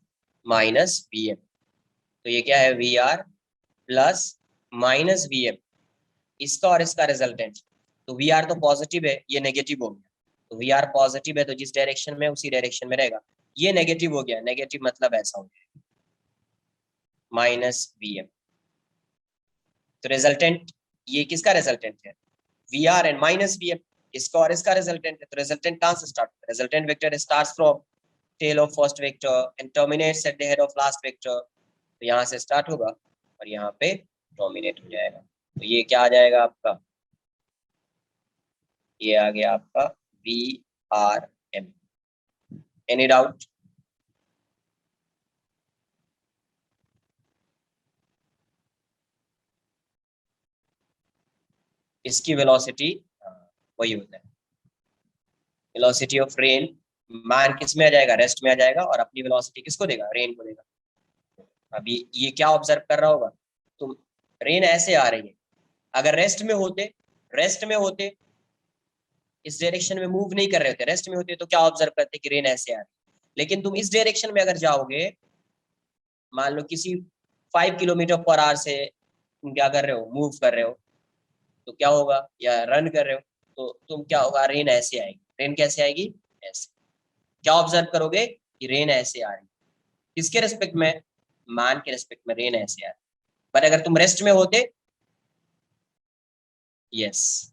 minus V M. तो ये क्या है? V R plus minus V M, इसका और इसका रिजल्टेंट। तो वी आर तो पॉजिटिव है, ये नेगेटिव हो गया। तो वी आर पॉजिटिव है तो जिस डायरेक्शन में उसी डायरेक्शन में रहेगा। ये नेगेटिव हो गया, नेगेटिव मतलब ऐसा हो गया माइनस वी एम। तो रिजल्टेंट ये किसका रिजल्टेंट है? V R and minus V M, इसका और इसका रिजल्टेंट है। तो रिजल्टेंट कहां से स्टार्ट होता है? Resultant vector starts from tail of first vector and terminates at the head of last vector. तो यहाँ से स्टार्ट होगा और यहाँ पे डोमिनेट हो जाएगा। तो ये क्या आ जाएगा आपका? ये आ गया आपका V R M. Any doubt? इसकी वेलोसिटी वही होता है, वेलोसिटी ऑफ रेन। मैन किस में आ जाएगा? रेस्ट में आ जाएगा और अपनी वेलोसिटी किसको देगा? रेन को देगा। अभी ये क्या ऑब्जर्व कर रहा होगा तुम? रेन ऐसे आ रही है, अगर रेस्ट में होते इस डायरेक्शन में मूव नहीं कर रहे होते, रेस्ट में होते तो क्या ऑब्जर्व करते कि रेन ऐसे आ रही है। लेकिन तुम इस डायरेक्शन में अगर जाओगे, मान लो किसी 5 किलोमीटर पर आवर से तुम क्या कर रहे हो? मूव कर रहे हो, तो क्या होगा? या रन कर रहे हो, तो तुम क्या होगा? रेन ऐसे आएगी। रेन कैसे आएगी? ऐसे। क्या ऑब्जर्व करोगे कि रेन ऐसे आ रही है। किसके रेस्पेक्ट में? मान के रेस्पेक्ट में रेन ऐसे आ रही है। बट अगर तुम रेस्ट में होते, यस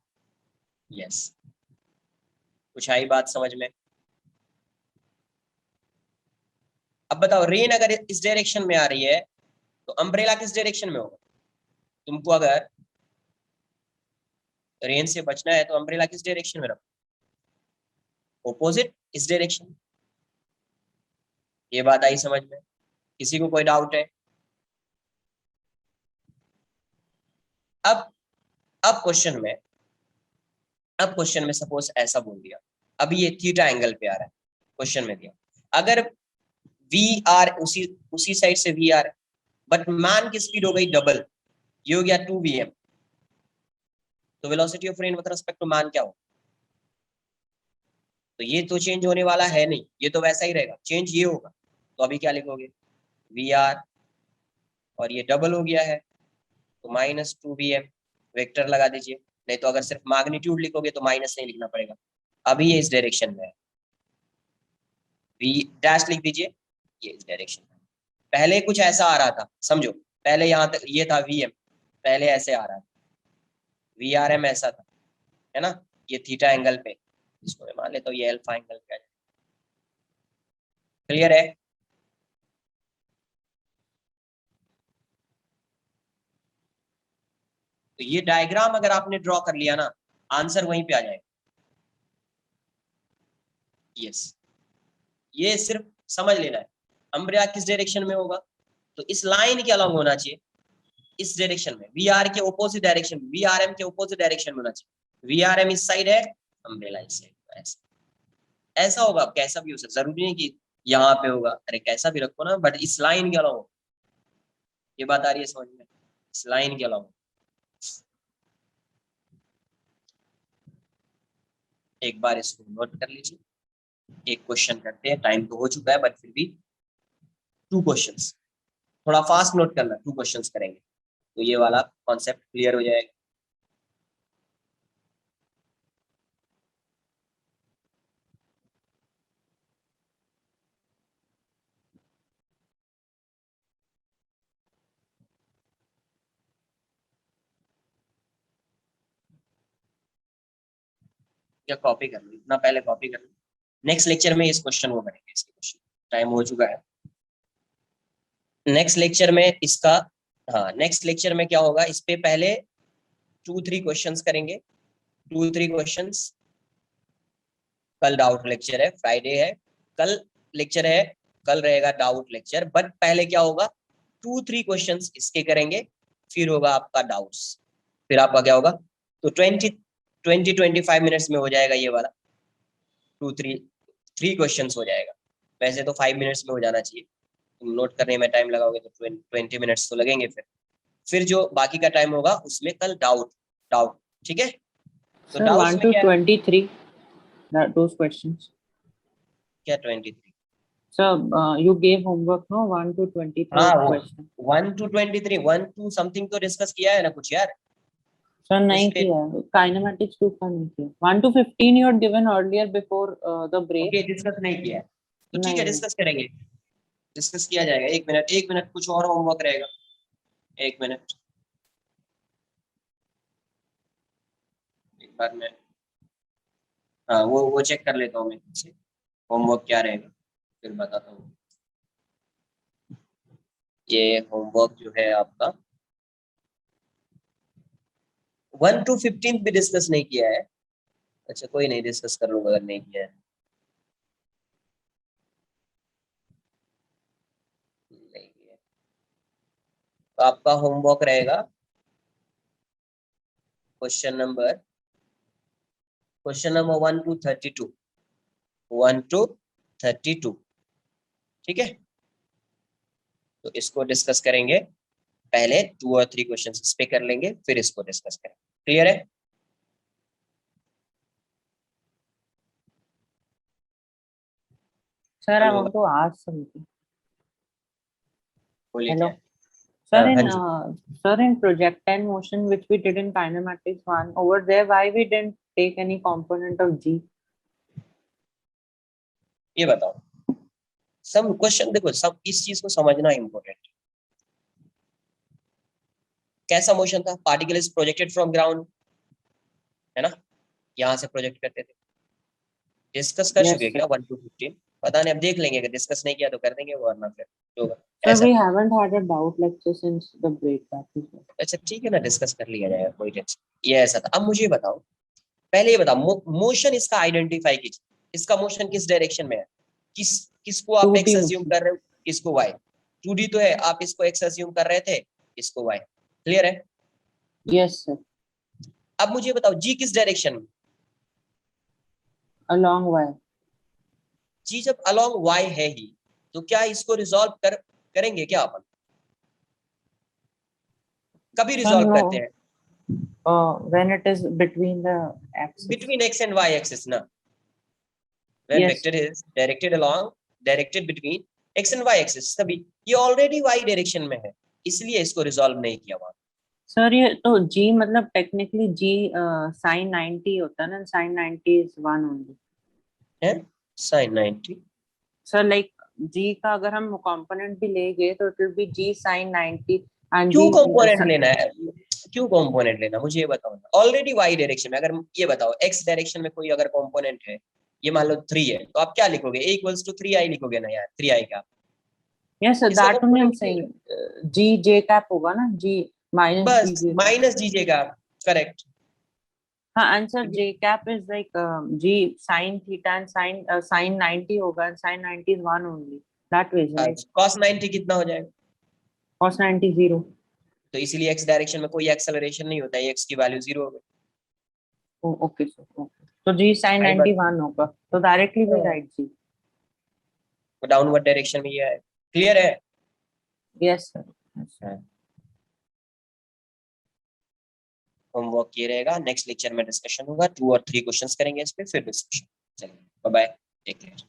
यस, कुछ आई बात समझ में? अब बताओ, रेन अगर इस डायरेक्शन में आ रही है तो अम्ब्रेला किस डायरेक्शन में होगा? तुमको अगर रेन से बचना है तो अम्ब्रेला किस डायरेक्शन में रखो? ऑपोजिट, इस डायरेक्शन। ये बात आई समझ में? किसी को कोई डाउट है? अब अब क्वेश्चन में अब क्वेश्चन में सपोज ऐसा बोल दिया, अभी ये थीटा एंगल पे आ रहा है, क्वेश्चन में दिया अगर वी आर उसी उसी साइड से वी आर है, बट मान की स्पीड हो गई डबल, ये हो गया 2 vm। तो velocity of rain with respect to man क्या हो? तो ये तो चेंज होने वाला है नहीं, ये तो वैसा ही रहेगा, चेंज ये होगा। तो अभी क्या लिखोगे? वी आर और ये डबल हो गया है तो -2 vm, वेक्टर लगा दीजिए। नहीं तो अगर सिर्फ मैग्नीट्यूड लिखोगे तो माइनस नहीं लिखना पड़ेगा। अभी ये इस डायरेक्शन में है, वी डैश लिख दीजिए, ये इस डायरेक्शन में। पहले कुछ ऐसा आ रहा था, समझो, पहले यहाँ तक ये था वीएम, पहले ऐसे आ रहा था, वी आर एम ऐसा था, है ना? ये थीटा एंगल पे, इसको मैं मान लेता हूँ ये अल्फा एंगल पे। क्लियर है? तो ये डायग्राम अगर आपने ड्रॉ कर लिया ना, आंसर वहीं पे आ जाएगा। यस, ये सिर्फ समझ लेना है अम्ब्रेला किस डायरेक्शन में होगा। तो इस लाइन के अलॉन्ग होना चाहिए, इस डायरेक्शन में, वी आर के ऑपोजिट डायरेक्शन में, वी आर एम के ऑपोजिट डायरेक्शन में होना चाहिए। वी आर एम इस साइड है, अम्ब्रेला इस साइड। ऐसा ऐसा होगा, कैसा भी हो सकता, जरूरी नहीं कि यहाँ पे होगा, अरे कैसा भी रखो ना, बट इस लाइन के अलॉन्ग। ये बात आ रही है समझ में? इस लाइन के अलॉन्ग। एक बार इसको नोट कर लीजिए। एक क्वेश्चन करते हैं, टाइम तो हो चुका है बट फिर भी 2 क्वेश्चंस, थोड़ा फास्ट नोट करना, 2 क्वेश्चंस करेंगे तो ये वाला कॉन्सेप्ट क्लियर हो जाएगा। या कॉपी कर लो, इतना पहले कॉपी कर लो, नेक्स्ट लेक्चर में इस क्वेश्चन को करेंगे। इसके क्वेश्चन टाइम हो चुका है। नेक्स्ट लेक्चर में इसका, हाँ नेक्स्ट लेक्चर में क्या होगा, इस पे पहले 2-3 क्वेश्चंस करेंगे, 2-3 क्वेश्चंस। कल डाउट लेक्चर है, फ्राइडे है, कल लेक्चर है, कल रहेगा डाउट लेक्चर, बट पहले क्या होगा 2-3 क्वेश्चंस इसके करेंगे, फिर होगा आपका डाउट्स, फिर आपका क्या होगा, तो 20-25 मिनट्स में हो जाएगा ये वाला 2-3 क्वेश्चंस हो जाएगा। वैसे तो 5 मिनट्स में हो जाना चाहिए, तुम नोट करने में टाइम लगाओगे तो 20 मिनट्स तो लगेंगे। फिर जो बाकी का टाइम होगा उसमें कल डाउट ठीक है। तो Sir, डाउट्स 1 में to क्या 23, those questions. क्या 23? Sir, you gave homework, no? 1 to 23 हाँ वो question. 1 to 23, 1 to समथिंग तो डिस्कस किया है ना कुछ यार। Sir, नहीं उस पे किया, kinematics 2 का नहीं किया। 1 to 15 you had given earlier before the break. Okay discuss नहीं किया है, तो ठीक है नहीं। डिस्कस करेंगे, डिस्कस किया जाएगा। एक मिनट कुछ और होमवर्क रहेगा, 1 मिनट एक बार मैं, हाँ वो चेक कर लेता हूँ मैं से होमवर्क क्या रहेगा, फिर बताता हूँ। ये होमवर्क जो है आपका 1 to 15 भी डिस्कस नहीं किया है। अच्छा कोई नहीं, डिस्कस कर लूंगा अगर नहीं किया है। नहीं किया है। तो आपका होमवर्क रहेगा क्वेश्चन नंबर 1 to 32, 1 to 32 ठीक है। तो इसको डिस्कस करेंगे, पहले 2 और 3 क्वेश्चन इस पे कर लेंगे, फिर इसको डिस्कस करेंगे। क्लियर है? Sir, I hello want to ask something. बोलिए Hello. क्या? Sir, हाँ in जी projectile motion which we did in kinematics 1, over there why we didn't take any component of G? ये बताओ, सब क्वेश्चन देखो, सब इस चीज को समझना इंपॉर्टेंट है। कैसा मोशन था? Particle is projected from ground, है ना, यहाँ से प्रोजेक्ट करते थे। डिस्कस कर Yes, चुके sir. क्या 1 to 15? पता नहीं, अब देख लेंगे, अगर डिस्कस नहीं किया तो कर देंगे, वरना फिर जो होगा Sir, ऐसा। we haven't had a doubt lecture since the break. That is why. अच्छा ठीक है ना, डिस्कस कर लिया जाएगा, कोई टेंशन। ये ऐसा था। अब मुझे बताओ, पहले ये बताओ मोशन इसका आइडेंटिफाई कीजिए, इसका मोशन किस डायरेक्शन में है, किसको आप 2D एक्स अज्यूम motion. कर रहे हो, किसको वाई। 2D तो है, आप इसको एक्स अज्यूम कर रहे थे, इसको वाई। क्लियर है? Yes, sir. अब मुझे बताओ जी किस डायरेक्शन में? A long while. जी जब अलोंग वाई है ही, तो क्या इसको रिजॉल्व करेंगे क्या अपन? कभी Sir, रिजॉल्व करते no. हैं When it is between the axis. Between x and y axis ना, when Yes. Vector is directed between x and y axis, तभी ये ऑलरेडी वाई डायरेक्शन में है, इसलिए इसको रिजॉल्व नहीं किया वहां। सर ये तो G मतलब टेक्निकली G sin 90 होता है ना, sin 90 is 1 only. है sin 90। सर लाइक G का अगर हम कंपोनेंट भी लेंगे तो it will be G sin 90 and क्यों G कंपोनेंट लेना है, क्यों कंपोनेंट लेना, मुझे ये बताओ ना। ऑलरेडी वाई डायरेक्शन में, अगर ये बताओ एक्स डायरेक्शन में कोई अगर कंपोनेंट है, ये मान लो 3 है, तो आप क्या लिखोगे? a = 3i लिखोगे ना यार, 3i का यस सर इसका that only I am component क्यों है? सेइंग G J कैप होगा ना, G माइनस G बस J कैप। माइनस जीजे का, करेक्ट। हाँ answer J cap is like G sin theta and sin 90 होगा and sin 90 is 1 only, that way right? cos 90 कितना हो जाएगा? cos 90 0. तो इसीलिए एक्स डायरेक्शन में कोई एक्सेलरेशन नहीं होता है, एक्स की वैल्यू 0 हो गई। ओके सर, ओके तो G sin आई 90 बात, 1 होगा, तो directly we write G. Downward direction में ये है। क्लियर है? Yes sir. होमवर्क ये रहेगा, नेक्स्ट लेक्चर में डिस्कशन होगा, 2 और 3 क्वेश्चंस करेंगे इस पे, फिर डिस्कशन। चलिए बाय बाय, टेक केयर।